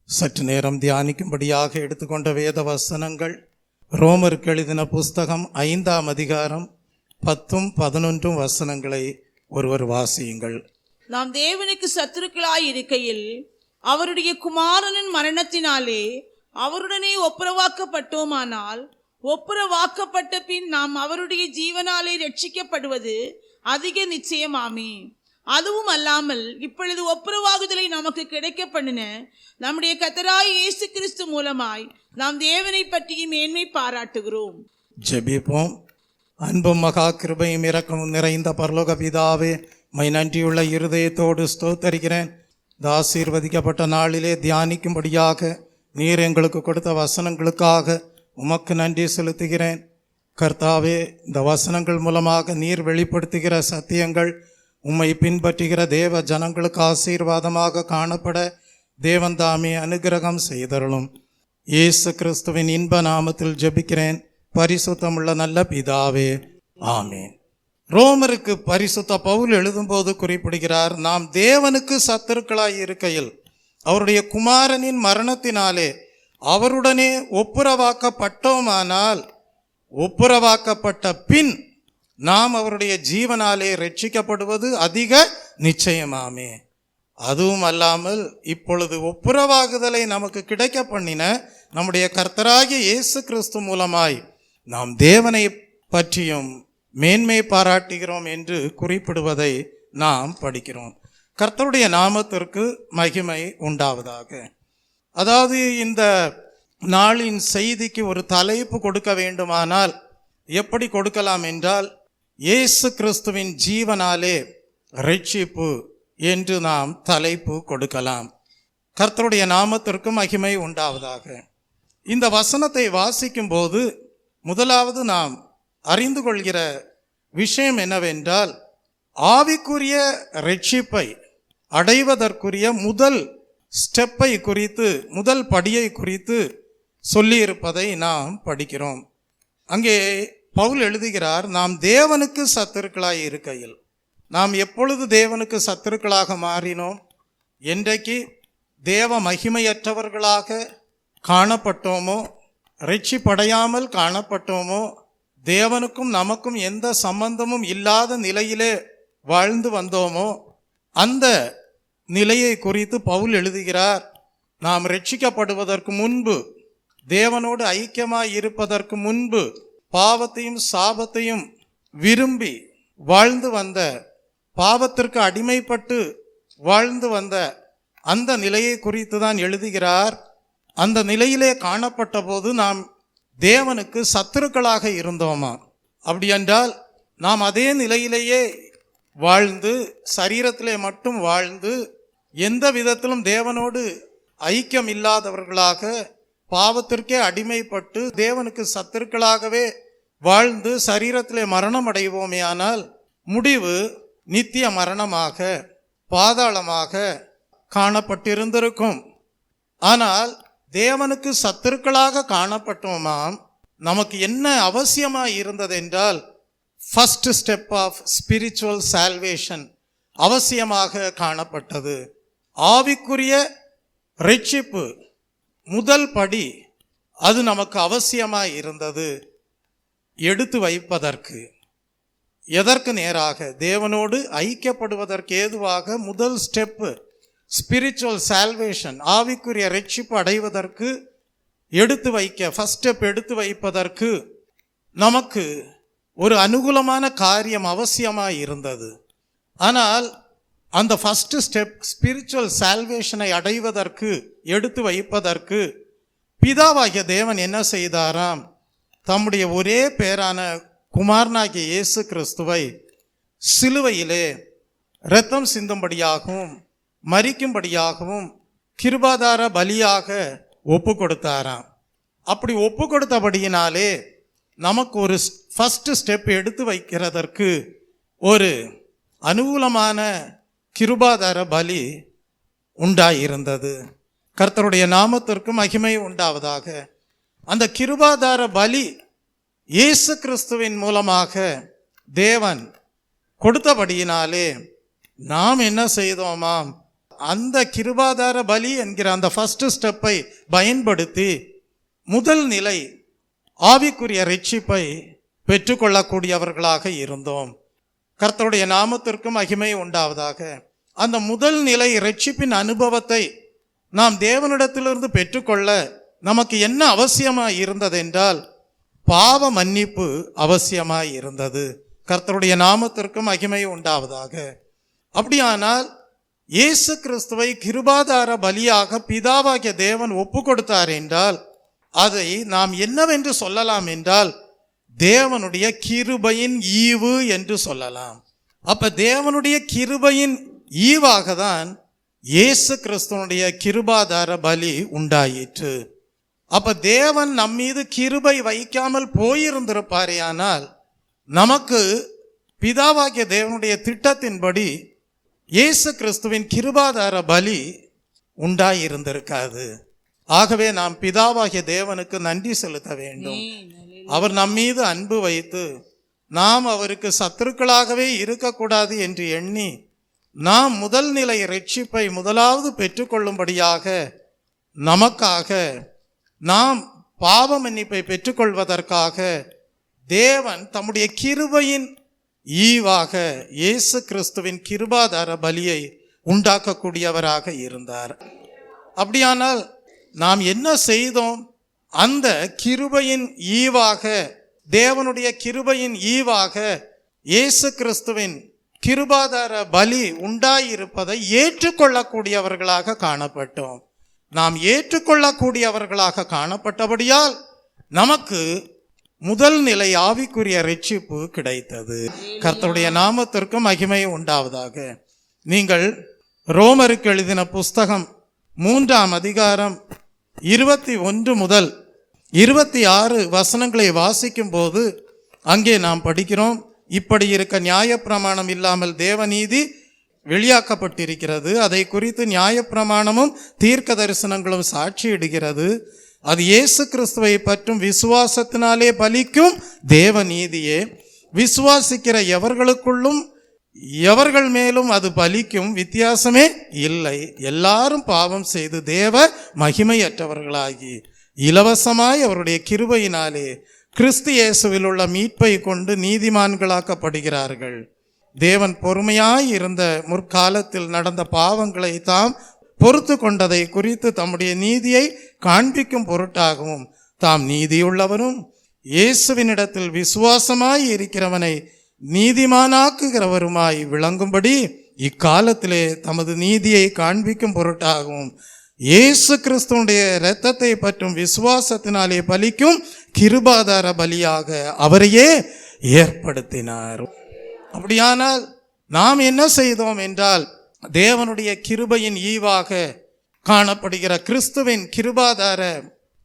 சற்று நேரம் தியானிக்கும்படியாக எடுத்துக்கொண்ட வேத வசனங்கள் ரோமருக்கு எழுதின புஸ்தகம் 5ஆம் அதிகாரம் 10, 11 வசனங்களை ஒருவர் வாசியுங்கள். நாம் தேவனுக்கு சத்துருக்களாய் இருக்கையில் அவருடைய குமாரனின் மரணத்தினாலே அவருடனே ஒப்புரவாக்கப்பட்டோமானால், ஒப்புரவாக்கப்பட்ட பின் நாம் அவருடைய ஜீவனாலே ரட்சிக்கப்படுவது அதிக நிச்சயமாமே. அதுவும் அல்லாமல் இப்பொழுது ஒப்புரவாகுதலை நமக்கு கிடைக்க பண்ணின நம்முடைய கர்த்தராகிய இயேசு கிறிஸ்து மூலமாய் நாம் தேவனை பற்றி மேன்மை பாராட்டுகிறோம். ஜெபிப்போம். அன்பும் மகா கிருபையும் இரக்கமும் நிறைந்த பரலோக பிதாவே, மை நன்றியுள்ள இருதயத்தோடு ஸ்தோத்தரிக்கிறேன். இந்த ஆசீர்வதிக்கப்பட்ட நாளிலே தியானிக்கும்படியாக நீர் எங்களுக்கு கொடுத்த வசனங்களுக்காக உமக்கு நன்றி செலுத்துகிறேன். கர்த்தாவே, இந்த வசனங்கள் மூலமாக நீர் வெளிப்படுத்துகிற சத்தியங்கள் உம்மை பின்பற்றுகிற தேவ ஜனங்களுக்கு ஆசீர்வாதமாக காணப்பட தேவன் தாமே அனுகிரகம் செய்தருளும். இயேசு கிறிஸ்துவின் இன்ப நாமத்தில் ஜெபிக்கிறேன் பரிசுத்தமுள்ள நல்ல பிதாவே, ஆமேன். ரோமருக்கு பரிசுத்த பவுல் எழுதும்போது குறிப்பிடுகிறார், நாம் தேவனுக்கு சத்துருக்களாய் இருக்கையில் அவருடைய குமாரனின் மரணத்தினாலே அவருடனே ஒப்புரவாக்கப்பட்டோமானால், ஒப்புரவாக்கப்பட்ட பின் நாம் அவருடைய ஜீவனாலே ரட்சிக்கப்படுவது அதிக நிச்சயமாமே. அதுவும் அல்லாமல் இப்பொழுது ஒப்புரவாகுதலை நமக்கு கிடைக்க பண்ணின நம்முடைய கர்த்தராகிய இயேசு கிறிஸ்து மூலமாய் நாம் தேவனை பற்றியும் மேன்மை பாராட்டுகிறோம் என்று குறிப்பிடுவதை நாம் படிக்கிறோம். கர்த்தருடைய நாமத்திற்கு மகிமை உண்டாவதாக. அதாவது இந்த நாளின் செய்திக்கு ஒரு தலைப்பு கொடுக்க வேண்டுமானால் எப்படி கொடுக்கலாம் என்றால், இயேசு கிறிஸ்துவின் ஜீவனாலே ரட்சிப்பு என்று நாம் தலைப்பு கொடுக்கலாம். கர்த்தருடைய நாமத்திற்கு மகிமை உண்டாவதாக. இந்த வசனத்தை வாசிக்கும் போது முதலாவது நாம் அறிந்து கொள்கிற விஷயம் என்னவென்றால், ஆவிக்குரிய ரட்சிப்பை அடைவதற்குரிய முதல் ஸ்டெப்பை குறித்து, முதல் படியை குறித்து சொல்லியிருப்பதை நாம் படிக்கிறோம். அங்கே பவுல் எழுதுகிறார், நாம் தேவனுக்கு சத்துருக்களாய் இருக்கையில். நாம் எப்பொழுது தேவனுக்கு சத்துருக்களாக மாறினோம்? என்றைக்கு தேவ மகிமையற்றவர்களாக காணப்பட்டோமோ, ரட்சிப்படையாமல் காணப்பட்டோமோ, தேவனுக்கும் நமக்கும் எந்த சம்பந்தமும் இல்லாத நிலையிலே வாழ்ந்து வந்தோமோ, அந்த நிலையை குறித்து பவுல் எழுதுகிறார். நாம் ரட்சிக்கப்படுவதற்கு முன்பு, தேவனோடு ஐக்கியமாய் இருப்பதற்கு முன்பு பாவத்தையும் சாபத்தையும் விரும்பி வாழ்ந்து வந்த, பாவத்திற்கு அடிமைப்பட்டு வாழ்ந்து வந்த அந்த நிலையை குறித்து தான் எழுதுகிறார். அந்த நிலையிலே காணப்பட்ட போது நாம் தேவனுக்கு சத்துருக்களாக இருந்தோமா? அப்படி என்றால் நாம் அதே நிலையிலேயே வாழ்ந்து, சரீரத்திலே மட்டும் வாழ்ந்து, எந்த விதத்திலும் தேவனோடு ஐக்கியம் இல்லாதவர்களாக, பாவத்திற்கே அடிமைப்பட்டு தேவனுக்கு சத்துருக்களாகவே வாழ்ந்து சரீரத்திலே மரணம் அடைவோமே ஆனால் முடிவு நித்திய மரணமாக, பாதாளமாக காணப்பட்டிருந்திருக்கும். ஆனால் தேவனுக்கு சத்துருக்களாக காணப்பட்டோமாம். நமக்கு என்ன அவசியமாக இருந்ததென்றால், first step of spiritual salvation அவசியமாக காணப்பட்டது. ஆவிக்குரிய ரட்சிப்பு முதல் படி அது நமக்கு அவசியமாக இருந்தது. எடுத்து வைப்பதற்கு, எதற்கு நேராக தேவனோடு ஐக்கியப்படுவதற்கு ஏதுவாக முதல் ஸ்டெப்பு ஸ்பிரிச்சுவல் சால்வேஷன், ஆவிக்குரிய ரட்சிப்பு அடைவதற்கு எடுத்து வைக்க, ஃபர்ஸ்ட் ஸ்டெப் எடுத்து வைப்பதற்கு நமக்கு ஒரு அனுகூலமான காரியம் அவசியமாக இருந்தது. ஆனால் அந்த ஃபர்ஸ்ட் ஸ்டெப் ஸ்பிரிச்சுவல் சால்வேஷனை அடைவதற்கு, எடுத்து வைப்பதற்கு பிதாவாகிய தேவன் என்ன செய்தாராம்? தம்முடைய ஒரே பேரான குமாரனாகிய இயேசு கிறிஸ்துவை சிலுவையிலே இரத்தம் சிந்தும்படியாகவும் மரிக்கும்படியாகவும் கிருபாதார பலியாக ஒப்பு கொடுத்தாராம். அப்படி ஒப்பு கொடுத்தபடியினாலே நமக்கு ஒரு ஃபர்ஸ்ட் ஸ்டெப் எடுத்து வைக்கிறதற்கு ஒரு அனுகூலமான கிருபாதார பலி உண்டாயிருந்தது. கர்த்தருடைய நாமத்திற்கு மகிமை உண்டாவதாக. அந்த கிருபாதார பலி இயேசு கிறிஸ்துவின் மூலமாக தேவன் கொடுத்தபடியினாலே நாம் என்ன செய்தோமாம்? அந்த கிருபாதார பலி என்கிற அந்த ஃபர்ஸ்ட் ஸ்டெப்பை பயன்படுத்தி முதல் நிலை ஆவிக்குரிய ரட்சிப்பை பெற்றுக்கொள்ளக்கூடியவர்களாக இருந்தோம். கர்த்தருடைய நாமத்திற்கு மகிமை உண்டாவதாக. அந்த முதல் நிலை ரட்சிப்பின் அனுபவத்தை நாம் தேவனிடத்திலிருந்து பெற்றுக்கொள்ள நமக்கு என்ன அவசியமாய் இருந்தது என்றால் பாவ மன்னிப்பு அவசியமாய் இருந்தது. கர்த்தருடைய நாமத்திற்கு மகிமை உண்டாவதாக. அப்படியானால் இயேசு கிறிஸ்துவை கிருபாதார பலியாக பிதாவாகிய தேவன் ஒப்பு கொடுத்தார் என்றால் அதை நாம் என்னவென்று சொல்லலாம் என்றால் தேவனுடைய கிருபையின் ஈவு என்று சொல்லலாம். அப்ப தேவனுடைய கிருபையின் ஈவாக தான் இயேசு கிறிஸ்துவனுடைய கிருபாதார பலி உண்டாயிற்று. அப்ப தேவன் நம்மீது கிருபை வைக்காமல் போயிருந்திருப்பாரேயானால் நமக்கு பிதாவாகிய தேவனுடைய திட்டத்தின்படி இயேசு கிறிஸ்துவின் கிருபாதார பலி உண்டாயிருந்திருக்காது. ஆகவே நாம் பிதாவாகிய தேவனுக்கு நன்றி செலுத்த வேண்டும். அவர் நம்மீது அன்பு வைத்து நாம் அவருக்கு சத்துருக்களாகவே இருக்கக்கூடாது என்று எண்ணி நாம் முதல் நிலை ரட்சிப்பை முதலாவது பெற்றுக்கொள்ளும்படியாக நமக்காக நாம் பாவ மன்னிப்பை பெற்றுக்கொள்வதற்காக தேவன் தம்முடைய கிருபையின் ஈவாக இயேசு கிறிஸ்துவின் கிருபாதார பலியை உண்டாக்கக்கூடியவராக இருந்தார். அப்படியானால் நாம் என்ன செய்தோம்? அந்த கிருபையின் ஈவாக, தேவனுடைய கிருபையின் ஈவாக இயேசு கிறிஸ்துவின் கிருபாதார பலி உண்டாயிருப்பதை ஏற்றுக்கொள்ளக்கூடியவர்களாக காணப்பட்டோம். நாம் ஏற்றுக்கொள்ளக்கூடியவர்களாக காணப்பட்டபடியால் நமக்கு முதல் நிலை ஆவிக்குரிய ரட்சிப்பு கிடைத்தது. கர்த்தருடைய நாமத்திற்கு மகிமை உண்டாவதாக. நீங்கள் ரோமருக்கு எழுதின புஸ்தகம் 3ஆம் அதிகாரம் 21 முதல் 26 வசனங்களை வாசிக்கும் போது அங்கே நாம் படிக்கிறோம், இப்படி இருக்க நியாயப்பிரமாணம் இல்லாமல் தேவநீதி வெளியாக்கப்பட்டிருக்கிறது. அதை குறித்து நியாயப்பிரமாணமும் தீர்க்க தரிசனங்களும் சாட்சியிடுகிறது. அது இயேசு கிறிஸ்துவை பற்றும் விசுவாசத்தினாலே பலிக்கும் தேவ நீதியே. விசுவாசிக்கிற எவர்களுக்குள்ளும் எவர்கள் மேலும் அது பலிக்கும் வித்தியாசமே இல்லை. எல்லாரும் பாவம் செய்து தேவ மகிமையற்றவர்களாகி இலவசமாய் அவருடைய கிருபையினாலே கிறிஸ்து இயேசுவில் உள்ள மீட்பை கொண்டு நீதிமான்களாக்கப்படுகிறார்கள். தேவன் பொறுமையாய் இருந்த முற்காலத்தில் நடந்த பாவங்களை தாம் பொறுத்து கொண்டதை குறித்து தம்முடைய நீதியை காண்பிக்கும் பொருட்டாகவும் தாம் நீதியுள்ளவரும் இயேசுவினிடத்தில் விசுவாசமாய் இருக்கிறவனை நீதிமானாக்குகிறவருமாய் விளங்கும்படி இக்காலத்திலே தமது நீதியை காண்பிக்கும் பொருட்டாகவும் இயேசு கிறிஸ்துவுடைய இரத்தத்தை பற்றும் விசுவாசத்தினாலே பலிக்கும் கிருபாதார பலியாக அவரையே ஏற்படுத்தினார். அப்படியானால் நாம் என்ன செய்தோம் என்றால் தேவனுடைய கிருபையின் ஈவாக காணப்படுகிற கிறிஸ்துவின் கிருபாதார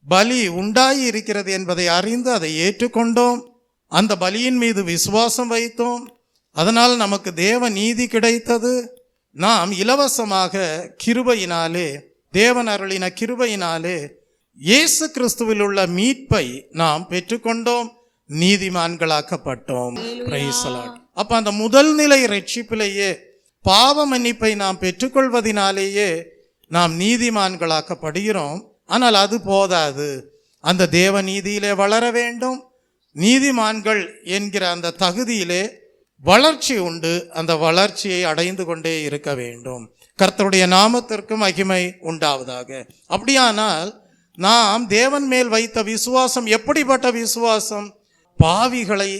பலி உண்டாகி இருக்கிறது என்பதை அறிந்து அதை ஏற்றுக்கொண்டோம். அந்த பலியின் மீது விசுவாசம் வைத்தோம். அதனால் நமக்கு தேவ நீதி கிடைத்தது. நாம் இலவசமாக கிருபையினாலே, தேவன் அருளின கிருபையினாலே இயேசு கிறிஸ்துவில் உள்ள மீட்பை நாம் பெற்றுக்கொண்டோம், நீதிமான்களாக்கப்பட்டோம். Price the Lord. அப்ப அந்த முதல் நிலை ரட்சிப்பிலேயே பாவ மன்னிப்பை நாம் பெற்றுக்கொள்வதினாலேயே நாம் நீதிமான்களாக்கப்படுகிறோம். ஆனால் அது போதாது. அந்த தேவ நீதியிலே வளர வேண்டும். நீதிமான்கள் என்கிற அந்த தகுதியிலே வளர்ச்சி உண்டு. அந்த வளர்ச்சியை அடைந்து கொண்டே இருக்க வேண்டும். கர்த்தருடைய நாமத்திற்கு மகிமை உண்டாவதாக. அப்படியானால் நாம் தேவன் மேல் வைத்த விசுவாசம் எப்படிப்பட்ட விசுவாசம்? பாவிகளை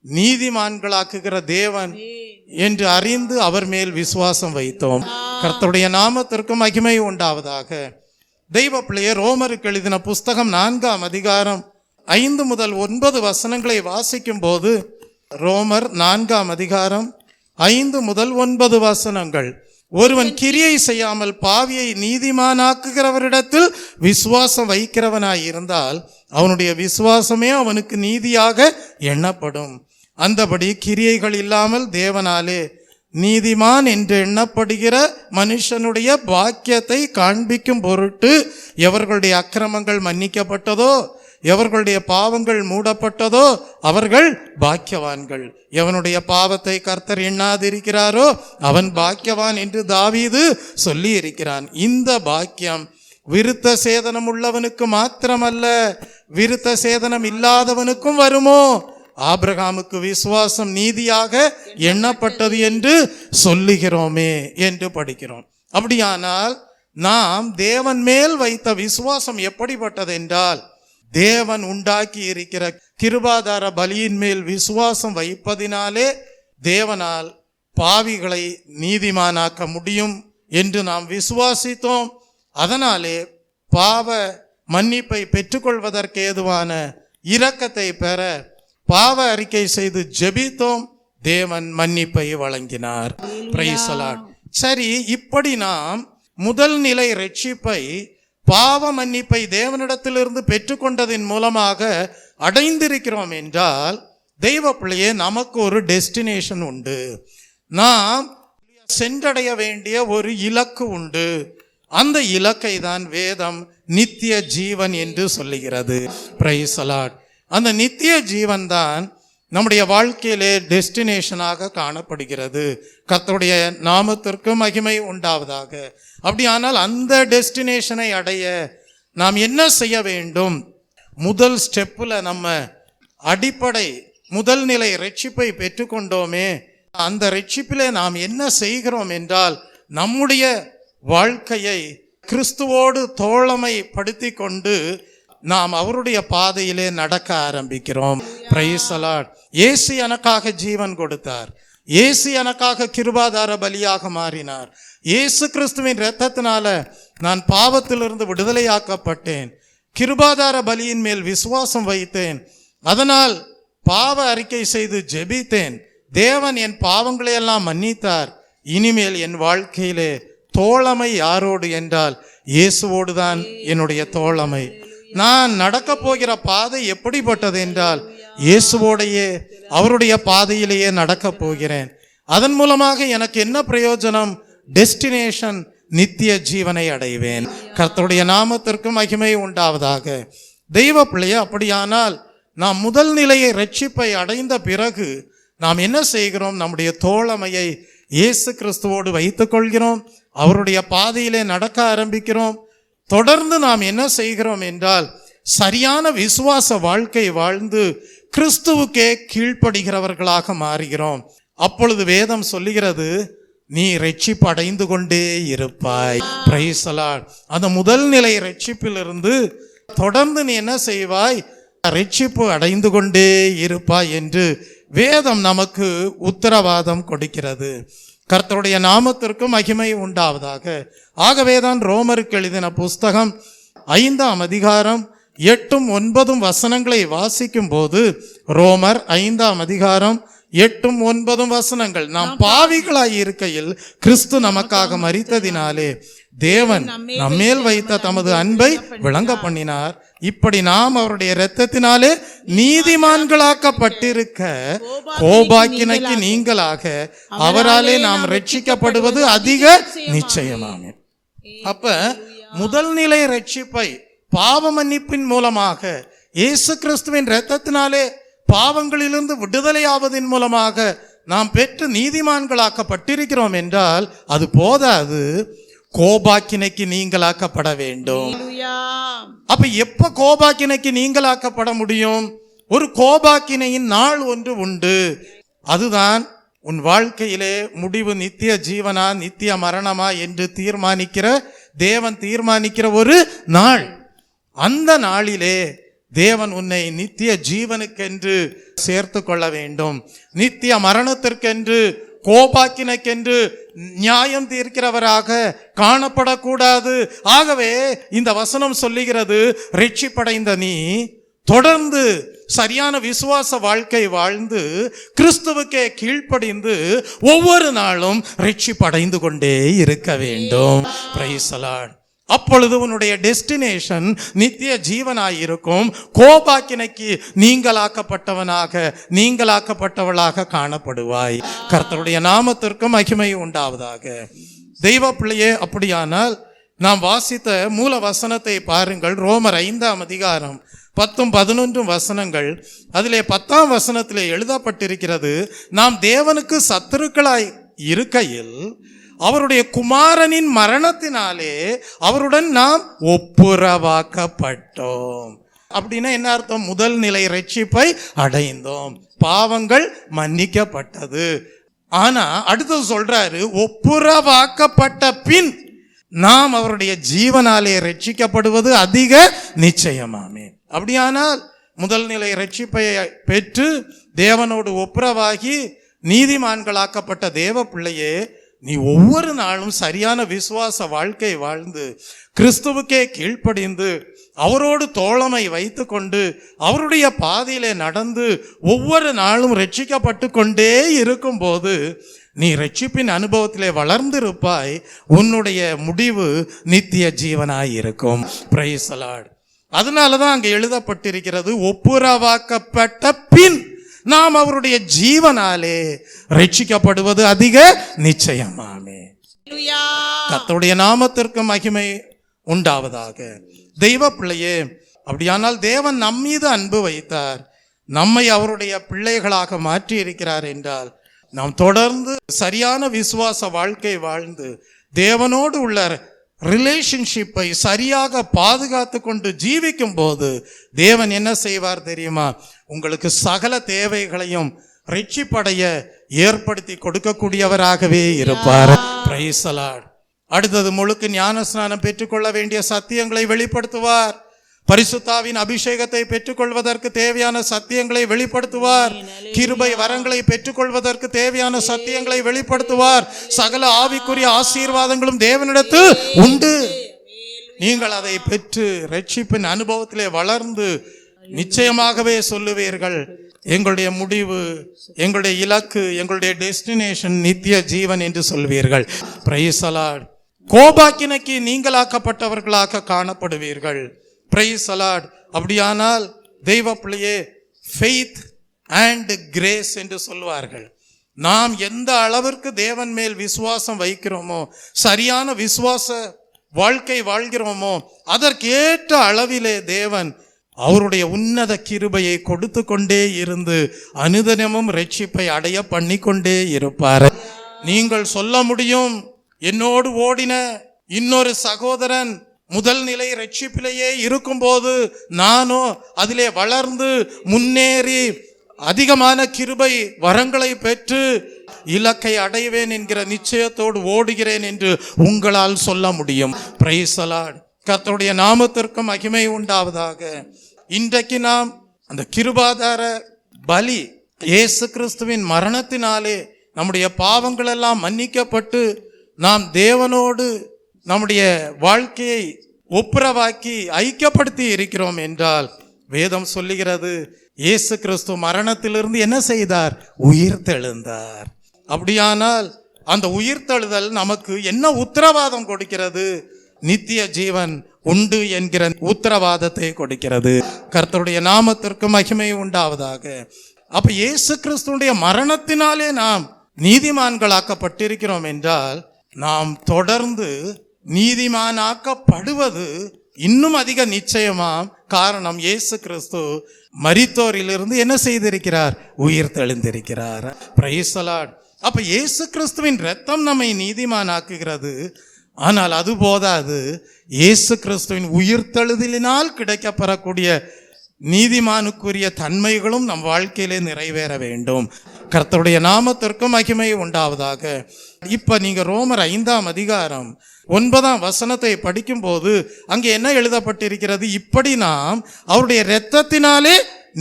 நீதிமான்களாக்குகிற தேவன் என்று அறிந்து அவர் மேல் விசுவாசம் வைத்தோம். கர்த்தருடைய நாமத்திற்கு மகிமை உண்டாவதாக. தெய்வ பிள்ளையே, ரோமருக்கு எழுதின புஸ்தகம் 4ஆம் அதிகாரம் 5 முதல் 9 வசனங்களை வாசிக்கும் போது, ரோமர் 4ஆம் அதிகாரம் 5 முதல் 9 வசனங்கள், ஒருவன் கிரியை செய்யாமல் பாவியை நீதிமானாக்குகிறவரிடத்தில் விசுவாசம் வைக்கிறவனாய் இருந்தால் அவனுடைய விசுவாசமே அவனுக்கு நீதியாக எண்ணப்படும். அந்தபடி கிரியைகள் இல்லாமல் தேவனாலே நீதிமான் என்று எண்ணப்படுகிற மனுஷனுடைய பாக்கியத்தை காண்பிக்கும் பொருட்டு எவர்களுடைய அக்கிரமங்கள் மன்னிக்கப்பட்டதோ, எவர்களுடைய பாவங்கள் மூடப்பட்டதோ அவர்கள் பாக்கியவான்கள். எவனுடைய பாவத்தை கர்த்தர் எண்ணாதிருக்கிறாரோ அவன் பாக்கியவான் என்று தாவீது சொல்லி இருக்கிறான். இந்த பாக்கியம் விருத்த சேதனம் உள்ளவனுக்கு மாத்திரமல்ல, விருத்த சேதனம் இல்லாதவனுக்கும் வருமோ? ஆபிரகாமுக்கு விசுவாசம் நீதியாக எண்ணப்பட்டது என்று சொல்லுகிறோமே என்று படிக்கிறோம். அப்படியானால் நாம் தேவன் மேல் வைத்த விசுவாசம் எப்படிப்பட்டது என்றால், தேவன் உண்டாக்கி இருக்கிற கிருபாதார பலியின் மேல் விசுவாசம் வைப்பதினாலே தேவனால் பாவிகளை நீதிமானாக்க முடியும் என்று நாம் விசுவாசித்தோம். அதனாலே பாவ மன்னிப்பை பெற்றுக்கொள்வதற்கு ஏதுவான இரக்கத்தை பெற பாவ அறிக்கை செய்து ஜெபித்தோம். தேவன் மன்னிப்பை வழங்கினார். Price the Lord. சரி, இப்படி நாம் முதல் நிலை ரட்சிப்பை, பாவ மன்னிப்பை தேவனிடத்திலிருந்து பெற்றுக்கொண்டதின் மூலமாக அடைந்திருக்கிறோம் என்றால், தெய்வ பிள்ளையே, நமக்கு ஒரு டெஸ்டினேஷன் உண்டு. நாம் சென்றடைய வேண்டிய ஒரு இலக்கு உண்டு. அந்த இலக்கை தான் வேதம் நித்திய ஜீவன் என்று சொல்லுகிறது. Price the Lord. அந்த நித்திய ஜீவன் தான் நம்முடைய வாழ்க்கையிலே டெஸ்டினேஷனாக காணப்படுகிறது. கர்த்தருடைய நாமத்திற்கு மகிமை உண்டாவதாக. அப்படியானால் அந்த டெஸ்டினேஷனை அடைய நாம் என்ன செய்ய வேண்டும்? முதல் ஸ்டெப்பில் நம்ம அடிப்படை முதல் நிலை ரட்சிப்பை பெற்றுக்கொண்டோமே, அந்த ரட்சிப்பிலே நாம் என்ன செய்கிறோம் என்றால், நம்முடைய வாழ்க்கையை கிறிஸ்துவோடு தோழமை படுத்தி கொண்டு நாம் அவருடைய பாதையிலே நடக்க ஆரம்பிக்கிறோம். Price the Lord. இயேசு எனக்காக ஜீவன் கொடுத்தார். இயேசு எனக்காக கிருபாதார பலியாக மாறினார். இயேசு கிறிஸ்துவின் இரத்தத்தினால நான் பாவத்திலிருந்து விடுதலையாக்கப்பட்டேன். கிருபாதார பலியின் மேல் விசுவாசம் வைத்தேன். அதனால் பாவ அறிக்கை செய்து ஜெபித்தேன். தேவன் என் பாவங்களை எல்லாம் மன்னித்தார். இனிமேல் என் வாழ்க்கையிலே தோழமை யாரோடு என்றால் இயேசுவோடு தான் என்னுடைய தோழமை. நான் நடக்க போகிற பாதை எப்படிப்பட்டது என்றால், இயேசுவோடையே அவருடைய பாதையிலேயே நடக்க போகிறேன். அதன் மூலமாக எனக்கு என்ன பிரயோஜனம்? டெஸ்டினேஷன் நித்திய ஜீவனை அடைவேன். கர்த்தருடைய நாமத்திற்கு மகிமை உண்டாவதாக. தெய்வ பிள்ளையே, அப்படியானால் நாம் முதல் நிலையை ரட்சிப்பை அடைந்த பிறகு நாம் என்ன செய்கிறோம்? நம்முடைய தோழமையை இயேசு கிறிஸ்துவோடு வைத்துக் கொள்கிறோம். அவருடைய பாதையிலே நடக்க ஆரம்பிக்கிறோம். தொடர்ந்து நாம் என்ன செய்கிறோம் என்றால், சரியான விசுவாச வாழ்க்கை வாழ்ந்து கிறிஸ்துவுக்கே கீழ்ப்படுகிறவர்களாக மாறுகிறோம். அப்பொழுது வேதம் சொல்லுகிறது, நீ ரட்சிப்பு அடைந்து கொண்டே இருப்பாய். Praise the Lord. அந்த முதல் நிலை ரட்சிப்பிலிருந்து தொடர்ந்து நீ என்ன செய்வாய்? ரட்சிப்பு அடைந்து கொண்டே இருப்பாய் என்று வேதம் நமக்கு உத்தரவாதம் கொடுக்கிறது. கர்த்தருடைய நாமத்திற்கு மகிமை உண்டாவதாக. ஆகவேதான் ரோமருக்கு எழுதின புஸ்தகம் 5ஆம் அதிகாரம் 8, 9 வசனங்களை வாசிக்கும் போது, ரோமர் 5ஆம் அதிகாரம் 8, 9 வசனங்கள், நாம் பாவிகளாய் இருக்கையில் கிறிஸ்து நமக்காக மரித்ததினாலே தேவன் நம்மேல் வைத்த தமது அன்பை விளங்க பண்ணினார். இப்படி நாம் அவருடைய இரத்தத்தினாலே நீதிமான்களாக்கப்பட்டிருக்க கோபாக்கினைக்கு நீங்களாக அவராலே நாம் ரட்சிக்கப்படுவது அதிக நிச்சயமாமே. அப்ப முதல் நிலை ரட்சிப்பை பாவ மன்னிப்பின் மூலமாக இயேசு கிறிஸ்துவின் இரத்தத்தினாலே பாவங்களிலிருந்து விடுதலையாவதின் மூலமாக நாம் பெற்று நீதிமான்களாக்கப்பட்டிருக்கிறோம் என்றால் அது போதாது, கோபாக்கினைக்கு நீங்களாக்கப்பட வேண்டும். அப்ப எப்ப கோபாக்கினைக்கு நீங்களாக்கப்பட முடியும்? ஒரு கோபாக்கினையின் நாள் ஒன்று உண்டு. அதுதான் உன் வாழ்க்கையிலே முடிவு நித்திய ஜீவனா நித்திய மரணமா என்று தேவன் தீர்மானிக்கிற ஒரு நாள். அந்த நாளிலே தேவன் உன்னை நித்திய ஜீவனுக்கென்று சேர்த்து கொள்ள வேண்டும். நித்திய மரணத்திற்கென்று, கோபாக்கினைக்கென்று நியாயம் தீர்க்கிறவராக காணப்படக்கூடாது. ஆகவே இந்த வசனம் சொல்லுகிறது, ரட்சிப்படைந்த நீ தொடர்ந்து சரியான விசுவாச வாழ்க்கை வாழ்ந்து கிறிஸ்துவுக்கே கீழ்ப்படிந்து ஒவ்வொரு நாளும் ரட்சிப்படைந்து கொண்டே இருக்க வேண்டும். Price the Lord. அப்பொழுது உன்னுடைய டெஸ்டினேஷன் நித்திய ஜீவனாயிருக்கும். கோபாக்கினைக்கு நீங்களாக்கப்பட்டவளாக காணப்படுவாய். கர்த்தருடைய நாமத்திற்கு மகிமை உண்டாவதாக. தெய்வ பிள்ளையே, அப்படியானால் நாம் வாசித்த மூல வசனத்தை பாருங்கள். ரோமர் 5ஆம் அதிகாரம் 10-11 வசனங்கள். அதிலே 10ஆம் வசனத்திலே எழுதப்பட்டிருக்கிறது, நாம் தேவனுக்கு சத்துருக்களாய் இருக்கையில் அவருடைய குமாரனின் மரணத்தினாலே அவருடன் நாம் ஒப்புரவாக்கப்பட்டோம். அப்படின்னா என்ன அர்த்தம்? முதல் நிலை ரட்சிப்பை அடைந்தோம், பாவங்கள் மன்னிக்கப்பட்டது. ஆனா அடுத்தது சொல்றாரு, ஒப்புரவாக்கப்பட்ட பின் நாம் அவருடைய ஜீவனாலே ரட்சிக்கப்படுவது அதிக நிச்சயமாமே. அப்படியானால் முதல் நிலை ரட்சிப்பை பெற்று தேவனோடு ஒப்புரவாகி நீதிமான்களாக்கப்பட்ட தேவ பிள்ளையே, நீ ஒவ்வொரு நாளும் சரியான விசுவாச வாழ்க்கை வாழ்ந்து கிறிஸ்துவுக்கே கீழ்ப்படிந்து அவரோடு தோழமை வைத்து கொண்டு அவருடைய பாதையிலே நடந்து ஒவ்வொரு நாளும் ரட்சிக்கப்பட்டு கொண்டே இருக்கும்போது நீ ரட்சிப்பின் அனுபவத்திலே வளர்ந்திருப்பாய். உன்னுடைய முடிவு நித்திய ஜீவனாய் இருக்கும். Price the Lord. அதனாலதான் அங்கே எழுதப்பட்டிருக்கிறது, ஒப்புரவாக்கப்பட்ட பின் நாம் அவருடைய ஜீவனாலே ரட்சிக்கப்படுவது அதிக நிச்சயமாமே. கர்த்தருடைய நாமத்திற்கு மகிமை உண்டாவதாக. தெய்வ பிள்ளையே, அப்படியானால் தேவன் நம்மீது அன்பு வைத்தார், நம்மை அவருடைய பிள்ளைகளாக மாற்றி இருக்கிறார் என்றால் நாம் தொடர்ந்து சரியான விசுவாச வாழ்க்கை வாழ்ந்து தேவனோடு உள்ள ரிலேஷன்ஷிப்பை சரியாக பாதுகாத்து கொண்டு ஜீவிக்கும் போது தேவன் என்ன செய்வார் தெரியுமா? உங்களுக்கு சகல தேவைகளையும் ரட்சிப்படைய ஏற்படுத்தி கொடுக்கக்கூடியவராகவே இருப்பார். Price the Lord. அடுத்தது, முழுக்க ஞானஸ்நானம் பெற்றுக்கொள்ள வேண்டிய சத்தியங்களை வெளிப்படுத்துவார். பரிசுத்தாவின் அபிஷேகத்தை பெற்றுக்கொள்வதற்கு தேவையான சத்தியங்களை வெளிப்படுத்துவார். கிருபை வரங்களை பெற்றுக்கொள்வதற்கு தேவையான சத்தியங்களை வெளிப்படுத்துவார். சகல ஆவிக்குரிய ஆசீர்வாதங்களும் தேவனிடத்தில் உண்டு. நீங்கள் அதை பெற்று ரட்சிப்பின் அனுபவத்திலே வளர்ந்து நிச்சயமாகவே சொல்லுவீர்கள், எங்களுடைய முடிவு, எங்களுடைய இலக்கு, எங்களுடைய டெஸ்டினேஷன் நித்திய ஜீவன் என்று சொல்வீர்கள். Praise the Lord. கோபாக்கினைக்கு நீங்களாக்கப்பட்டவர்களாக காணப்படுவீர்கள். Praise the Lord. அப்படியானால் தெய்வ பிள்ளையே, ஃபெய்த் அண்ட் கிரேஸ் என்று சொல்வார்கள். நாம் எந்த அளவிற்கு தேவன் மேல் விசுவாசம் வைக்கிறோமோ, சரியான விசுவாச வாழ்க்கை வாழ்கிறோமோ, அதற்கேற்ற அளவிலே தேவன் அவருடைய உன்னத கிருபையை கொடுத்து கொண்டே இருந்து அனுதினமும் ரட்சிப்பை அடைய பண்ணி கொண்டே இருப்பார். நீங்கள் சொல்ல முடியும், என்னோடு ஓடின இன்னொரு சகோதரன் முதல் நிலை ரட்சிப்பிலேயே இருக்கும்போது நானோ அதிலே வளர்ந்து முன்னேறி அதிகமான கிருபை வரங்களை பெற்று இலக்கை அடைவேன் என்கிற நிச்சயத்தோடு ஓடுகிறேன் என்று உங்களால் சொல்ல முடியும். Price the Lord. கர்த்தருடைய நாமத்திற்கு மகிமை உண்டாவதாக. இன்றைக்கு நாம் அந்த கிருபாதார பலி இயேசு கிறிஸ்துவின் மரணத்தினாலே நம்முடைய பாவங்கள் எல்லாம் மன்னிக்கப்பட்டு நாம் தேவனோடு நம்முடைய வாழ்க்கையை ஒப்புரவாக்கி ஐக்கியப்படுத்தி இருக்கிறோம் என்றால் வேதம் சொல்லுகிறது, இயேசு கிறிஸ்து மரணத்திலிருந்து என்ன செய்தார்? உயிர்த்தெழுந்தார். அப்படியானால் அந்த உயிர்த்தெழுதல் நமக்கு என்ன உத்தரவாதம் கொடுக்கிறது? நித்திய ஜீவன் உண்டு என்கிற உத்தரவாதத்தை கொடுக்கிறது. கர்த்தருடைய நாமத்திற்கு மகிமை உண்டாவதாக. அப்ப இயேசு கிறிஸ்துடைய மரணத்தினாலே நாம் நீதிமான்களாக்கப்பட்டிருக்கிறோம் என்றால் நாம் தொடர்ந்து நீதிமானாக்கப்படுவது இன்னும் அதிக நிச்சயமாம். காரணம், இயேசு கிறிஸ்து மரித்தோரிலிருந்து என்ன செய்திருக்கிறார்? உயிர் தெழுந்திருக்கிறார். Price the Lord. அப்ப இயேசு கிறிஸ்துவின் இரத்தம் நம்மை நீதிமானாக்குகிறது. ஆனால் அது போதாது, இயேசு கிறிஸ்துவின் உயிர்த்தெழுதலினால் கிடைக்கப்பெறக்கூடிய நீதிமானுக்குரிய தன்மைகளும் நம் வாழ்க்கையிலே நிறைவேற வேண்டும். கர்த்தருடைய நாமத்திற்கு மகிமை உண்டாவதாக. இப்ப நீங்க ரோமர் 5ஆம் அதிகாரம் 9ஆம் வசனத்தை படிக்கும் போது அங்கே என்ன எழுதப்பட்டிருக்கிறது? இப்படி நாம் அவருடைய இரத்தத்தினாலே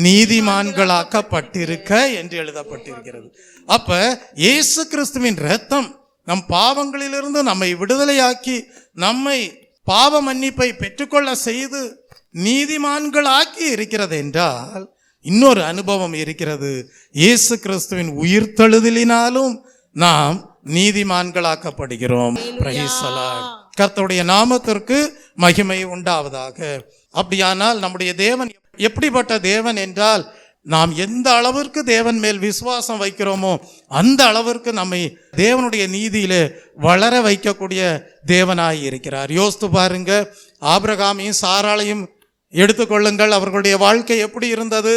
நீதிமான்களாக்கப்பட்டிருக்க என்று எழுதப்பட்டிருக்கிறது. அப்ப இயேசு கிறிஸ்துவின் இரத்தம் நம் பாவங்களிலிருந்து நம்மை விடுதலையாக்கி நம்மை பாவ மன்னிப்பை பெற்றுக்கொள்ள செய்து நீதிமான்களாக்கி இருக்கிறது என்றால் இன்னொரு அனுபவம் இருக்கிறது. இயேசு கிறிஸ்துவின் உயிர்த்தெழுதலினாலும் நாம் நீதிமான்களாக்கப்படுகிறோம். Price the Lord. கர்த்தருடைய நாமத்திற்கு மகிமை உண்டாவதாக. அப்படியானால் நம்முடைய தேவன் எப்படிப்பட்ட தேவன் என்றால், நாம் எந்த அளவிற்கு தேவன் மேல் விசுவாசம் வைக்கிறோமோ அந்த அளவிற்கு நம்மை தேவனுடைய நீதியிலே வளர வைக்கக்கூடிய தேவனாய் இருக்கிறார். யோசித்து பாருங்க, ஆபிரகாமையும் சாராளையும் எடுத்துக்கொள்ளுங்கள். அவர்களுடைய வாழ்க்கை எப்படி இருந்தது?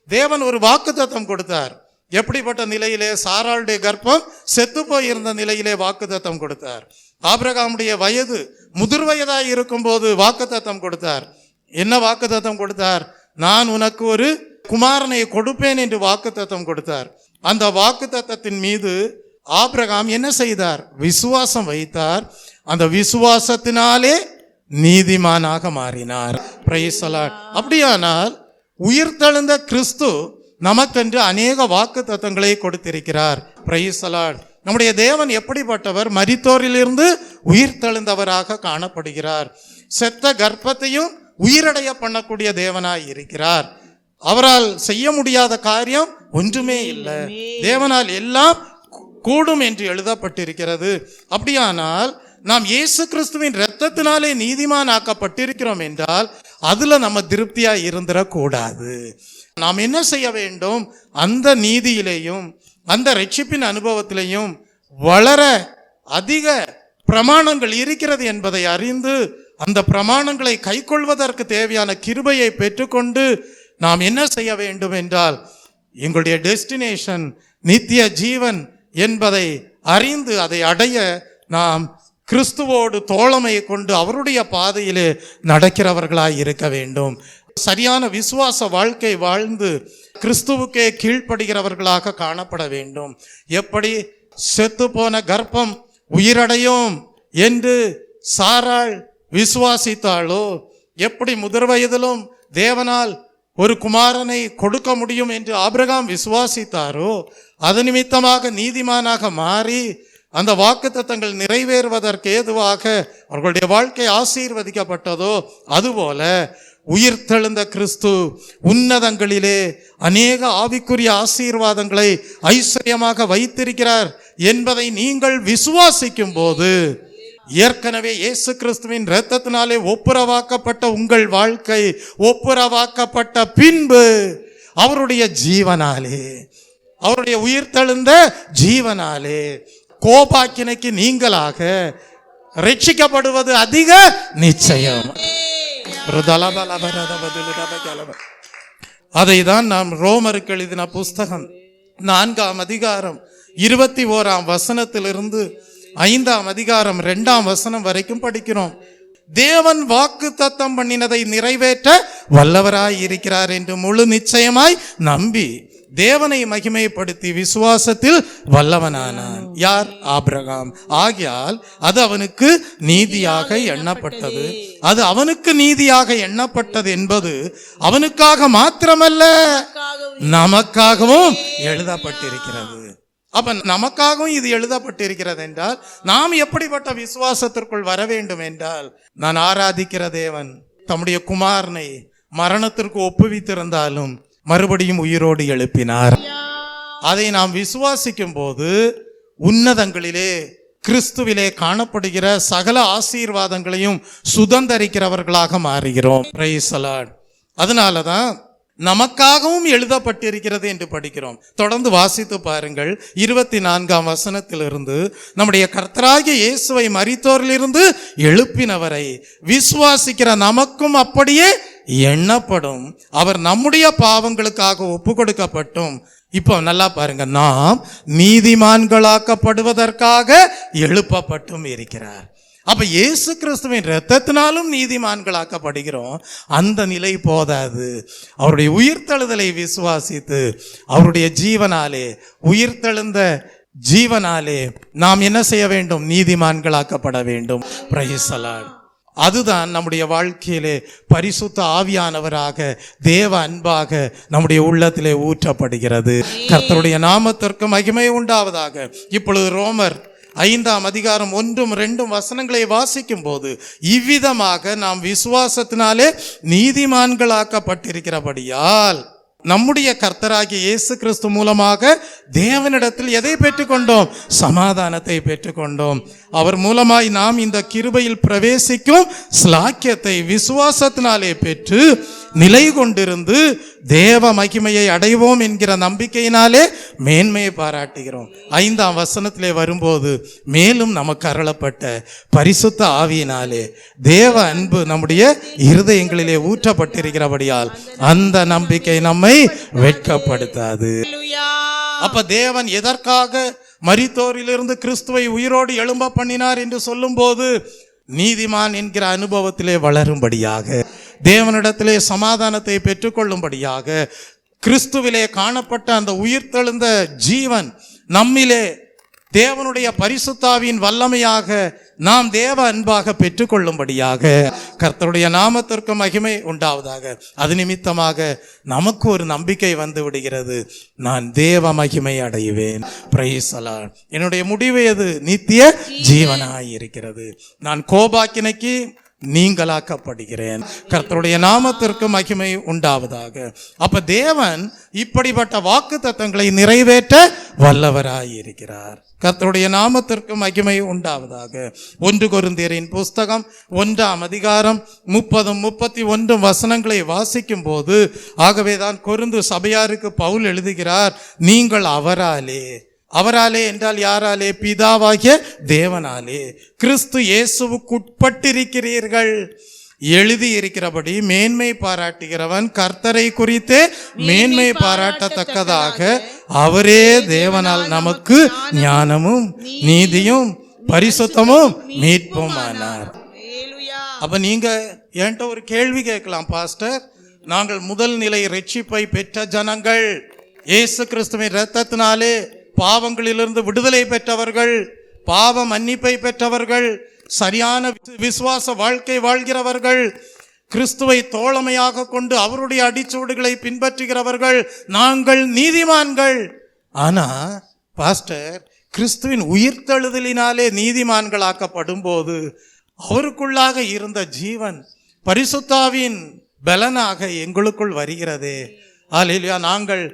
தேவன் ஒரு வாக்குத்தத்தம் கொடுத்தார். எப்படிப்பட்ட நிலையிலே? சாராளுடைய கர்ப்பம் செத்து போயிருந்த நிலையிலே வாக்குத்தத்தம் கொடுத்தார். ஆபிரகாமுடைய வயது முதிர் வயதாய் இருக்கும்போது வாக்குத்தத்தம் கொடுத்தார். என்ன வாக்குத்தத்தம் கொடுத்தார்? நான் உனக்கு ஒரு குமாரனை கொடுப்பேன் என்று வாக்குத்தத்தம் கொடுத்தார். அந்த வாக்குத்தத்தத்தின் மீது ஆபிரகாம் என்ன செய்தார்? விசுவாசம் வைத்தார். அந்த விசுவாசத்தினாலே நீதிமானாக மாறினார். Price the Lord. அப்படியானால் உயிர்த்தெழுந்த கிறிஸ்து நமக்கென்று அநேக வாக்குத்தத்தங்களை கொடுத்திருக்கிறார். Price the Lord. நம்முடைய தேவன் எப்படிப்பட்டவர்? மரித்தோரிலிருந்து உயிர்த்தெழுந்தவராக காணப்படுகிறார். செத்த கர்ப்பத்தையும் உயிரடைய பண்ணக்கூடிய தேவனாய் இருக்கிறார். அவரால் செய்ய முடியாத காரியம் ஒன்றுமே இல்லை. தேவனால் எல்லாம் கூடும் என்று எழுதப்பட்டிருக்கிறது. அப்படியானால் நாம் இயேசு கிறிஸ்துவின் இரத்தத்தினாலே நீதிமான் ஆக்கப்பட்டிருக்கிறோம் என்றால் அதுல நம்ம திருப்தியா இருந்துடக்கூடாது. நாம் என்ன செய்ய வேண்டும்? அந்த நீதியிலேயும் அந்த ரட்சிப்பின் அனுபவத்திலேயும் வளர அதிக பிரமாணங்கள் இருக்கிறது என்பதை அறிந்து அந்த பிரமாணங்களை கைக்கொள்வதற்கு தேவையான கிருபையை பெற்றுக்கொண்டு நாம் என்ன செய்ய வேண்டும் என்றால் எங்களுடைய டெஸ்டினேஷன் நித்திய ஜீவன் என்பதை அறிந்து அதை அடைய நாம் கிறிஸ்துவோடு தோழமையை கொண்டு அவருடைய பாதையிலே நடக்கிறவர்களாய் இருக்க வேண்டும். சரியான விசுவாச வாழ்க்கை வாழ்ந்து கிறிஸ்துவுக்கே கீழ்ப்படுகிறவர்களாக காணப்பட வேண்டும். எப்படி செத்து போன கர்ப்பம் உயிரடையும் என்று சாராள் விசுவாசித்தாளோ, எப்படி முதிர் வயதிலும் தேவனால் ஒரு குமாரனை கொடுக்க முடியும் என்று ஆபிரகாம் விசுவாசித்தாரோ, அது நிமித்தமாக நீதிமானாக மாறி அந்த வாக்குத்தத்தங்கள் நிறைவேறுவதற்கு ஏதுவாக அவர்களுடைய வாழ்க்கை ஆசீர்வதிக்கப்பட்டதோ, அதுபோல உயிர்த்தெழுந்த கிறிஸ்து உன்னதங்களிலே அநேக ஆவிக்குரிய ஆசீர்வாதங்களை ஐஸ்வர்யமாக வைத்திருக்கிறார் என்பதை நீங்கள் விசுவாசிக்கும் போது, ஏற்கனவே இயேசு கிறிஸ்துவின் இரத்தத்தினாலே ஒப்புரவாக்கப்பட்ட உங்கள் வாழ்க்கை ஒப்புரவாக்கப்பட்ட பின்பு அவருடைய ஜீவனாலே, அவருடைய உயிர்த்தெழுந்த ஜீவனாலே கோபாக்கினைக்கு நீங்களாக ரட்சிக்கப்படுவது அதிக நிச்சயம். அதைதான் நாம் ரோமருக்கு எழுதின புஸ்தகம் 4ஆம் அதிகாரம் 21ஆம் வசனத்திலிருந்து 5ஆம் அதிகாரம் 2ஆம் வசனம் வரைக்கும் படிக்கிறோம். தேவன் வாக்குத்தத்தம் பண்ணினதை நிறைவேற்ற வல்லவராய் இருக்கிறார் என்று முழு நிச்சயமாய் நம்பி தேவனை மகிமைப்படுத்தி விசுவாசத்தில் வல்லவனானான். யார்? ஆபிரகாம். ஆகையால் அது அவனுக்கு நீதியாக எண்ணப்பட்டது. அது அவனுக்கு நீதியாக எண்ணப்பட்டது என்பது அவனுக்காக மாத்திரமல்ல, நமக்காகவும் எழுதப்பட்டிருக்கிறது. அப்ப நமக்காகவும் இது எழுதப்பட்டிருக்கிறது என்றால் நாம் எப்படிப்பட்ட விசுவாசத்திற்குள் வர வேண்டும் என்றால், நான் ஆராதிக்கிற தேவன் தம்முடைய குமாரனை மரணத்திற்கு ஒப்புவித்திருந்தாலும் மறுபடியும் உயிரோடு எழுப்பினார். அதை நாம் விசுவாசிக்கும் போது உன்னதங்களிலே கிறிஸ்துவிலே காணப்படுகிற சகல ஆசீர்வாதங்களையும் சுதந்தரிக்கிறவர்களாக மாறுகிறோம். Price the Lord. அதனாலதான் நமக்காகவும் எழுதப்பட்டிருக்கிறது என்று படிக்கிறோம். தொடர்ந்து வாசித்து பாருங்கள். 24ஆம் வசனத்திலிருந்து நம்முடைய கர்த்தராகிய இயேசுவை மரித்தோரிலிருந்து எழுப்பினவரை விசுவாசிக்கிற நமக்கும் அப்படியே எண்ணப்படும். அவர் நம்முடைய பாவங்களுக்காக ஒப்பு கொடுக்கப்பட்டும். இப்போ நல்லா பாருங்க, நாம் நீதிமான்களாக்கப்படுவதற்காக எழுப்பப்பட்டும் இருக்கிறார். அப்ப இயேசு கிறிஸ்துவின் இரத்தத்தினாலும் நீதிமான்களாக்கப்படுகிறோம். அந்த நிலை போதாது. அவருடைய உயிர்த்தெழுதலை விசுவாசித்து அவருடைய ஜீவனாலே, உயிர்த்தெழுந்த ஜீவனாலே நாம் என்ன செய்ய வேண்டும்? நீதிமான்களாக்கப்பட வேண்டும். Price the Lord. அதுதான் நம்முடைய வாழ்க்கையிலே பரிசுத்த ஆவியானவராக தேவ அன்பாக நம்முடைய உள்ளத்திலே ஊற்றப்படுகிறது. கர்த்தருடைய நாமத்திற்கு மகிமை உண்டாவதாக. இப்பொழுது ரோமர் 5ஆம் அதிகாரம் 1, 2 வசனங்களை வாசிக்கும் போது, இவ்விதமாக நாம் விசுவாசத்தினாலே நீதிமான்களாக்கப்பட்டிருக்கிறபடியால் நம்முடைய கர்த்தராகிய இயேசு கிறிஸ்து மூலமாக தேவனிடத்தில் எதை பெற்றுக்கொண்டோம்? சமாதானத்தை பெற்றுக்கொண்டோம். அவர் மூலமாய் நாம் இந்த கிருபையில் பிரவேசிக்கும் ஸ்லாக்கியத்தை விசுவாசத்தினாலே பெற்று நிலை கொண்டிருந்து தேவ மகிமையை அடைவோம் என்கிற நம்பிக்கையினாலே மேன்மையை பாராட்டுகிறோம். 5ஆம் வசனத்திலே வரும்போது, மேலும் நமக்கு அருளப்பட்ட பரிசுத்த ஆவியினாலே தேவ அன்பு நம்முடைய இருதயங்களிலே ஊற்றப்பட்டிருக்கிறபடியால் அந்த நம்பிக்கை நம்மை வெட்கப்படுத்தாது. அப்ப தேவன் எதற்காக மரித்தோரிலிருந்து கிறிஸ்துவை உயிரோடு எழும்ப பண்ணினார் என்று சொல்லும்போது, நீதிமான் என்கிற அனுபவத்திலே வளரும்படியாக, தேவனிடத்திலே சமாதானத்தை பெற்றுக்கொள்ளும்படியாக, கிறிஸ்துவிலே காணப்பட்ட அந்த உயிர்த்தெழுந்த ஜீவன் நம்மிலே தேவனுடைய பரிசுத்தாவின் வல்லமையாக நாம் தேவ அன்பாக பெற்றுக்கொள்ளும்படியாக, கர்த்தருடைய நாமத்திற்கு மகிமை உண்டாவதாக. அது நிமித்தமாக நமக்கு ஒரு நம்பிக்கை வந்து விடுகிறது, நான் தேவ மகிமை அடைவேன். Praise the Lord. என்னுடைய முடிவு எது? நித்திய ஜீவனாய் இருக்கிறது. நான் கோபாக்கினைக்கு நீங்களாக்கப்படுகிறேன். கர்த்தருடைய நாமத்திற்கு மகிமை உண்டாவதாக. அப்ப தேவன் இப்படிப்பட்ட வாக்கு தத்தங்களை நிறைவேற்ற வல்லவராய் இருக்கிறார். கர்த்தருடைய நாமத்திற்கு மகிமை உண்டாவதாக. 1 கொரிந்தியரின் புஸ்தகம் 1ஆம் அதிகாரம் 30-31 வசனங்களை வாசிக்கும் போது, ஆகவேதான் கொரிந்து சபையாருக்கு பவுல் எழுதுகிறார், நீங்கள் அவராலே என்றால் யாராலே? பிதாவாகிய தேவனாலே கிறிஸ்து இயேசுவுக்குட்பட்டிருக்கிறீர்கள். எழுதியிருக்கிறபடி மேன்மை பாராட்டுகிறவன் கர்த்தரை குறித்தே மேன்மை பாராட்டத்தக்கதாக அவரே தேவனால் நமக்கு ஞானமும் நீதியும் பரிசுத்தமும் மீட்பும் ஆனார். அப்ப நீங்க என்கிட்ட ஒரு கேள்வி கேட்கலாம், பாஸ்டர், நாங்கள் முதல் நிலை ரட்சிப்பை பெற்ற ஜனங்கள், இயேசு கிறிஸ்துவின் இரத்தத்தினாலே பாவங்களிலிருந்து விடுதலை பெற்றவர்கள், பாவ மன்னிப்பை பெற்றவர்கள், சரியான விசுவாச வாழ்க்கை வாழ்கிறவர்கள், கிறிஸ்துவை தோழமையாக கொண்டு அவருடைய அடிச்சுவடுகளை பின்பற்றுகிறவர்கள், நாங்கள் நீதிமான்கள். ஆனா பாஸ்டர், கிறிஸ்துவின் உயிர்த்தெழுதலினாலே நீதிமான்களாக்கப்படும் போது அவருக்குள்ளாக இருந்த ஜீவன் பரிசுத்தாவின் பலனாக எங்களுக்குள் வருகிறதே. அல்லேலூயா. நாங்கள்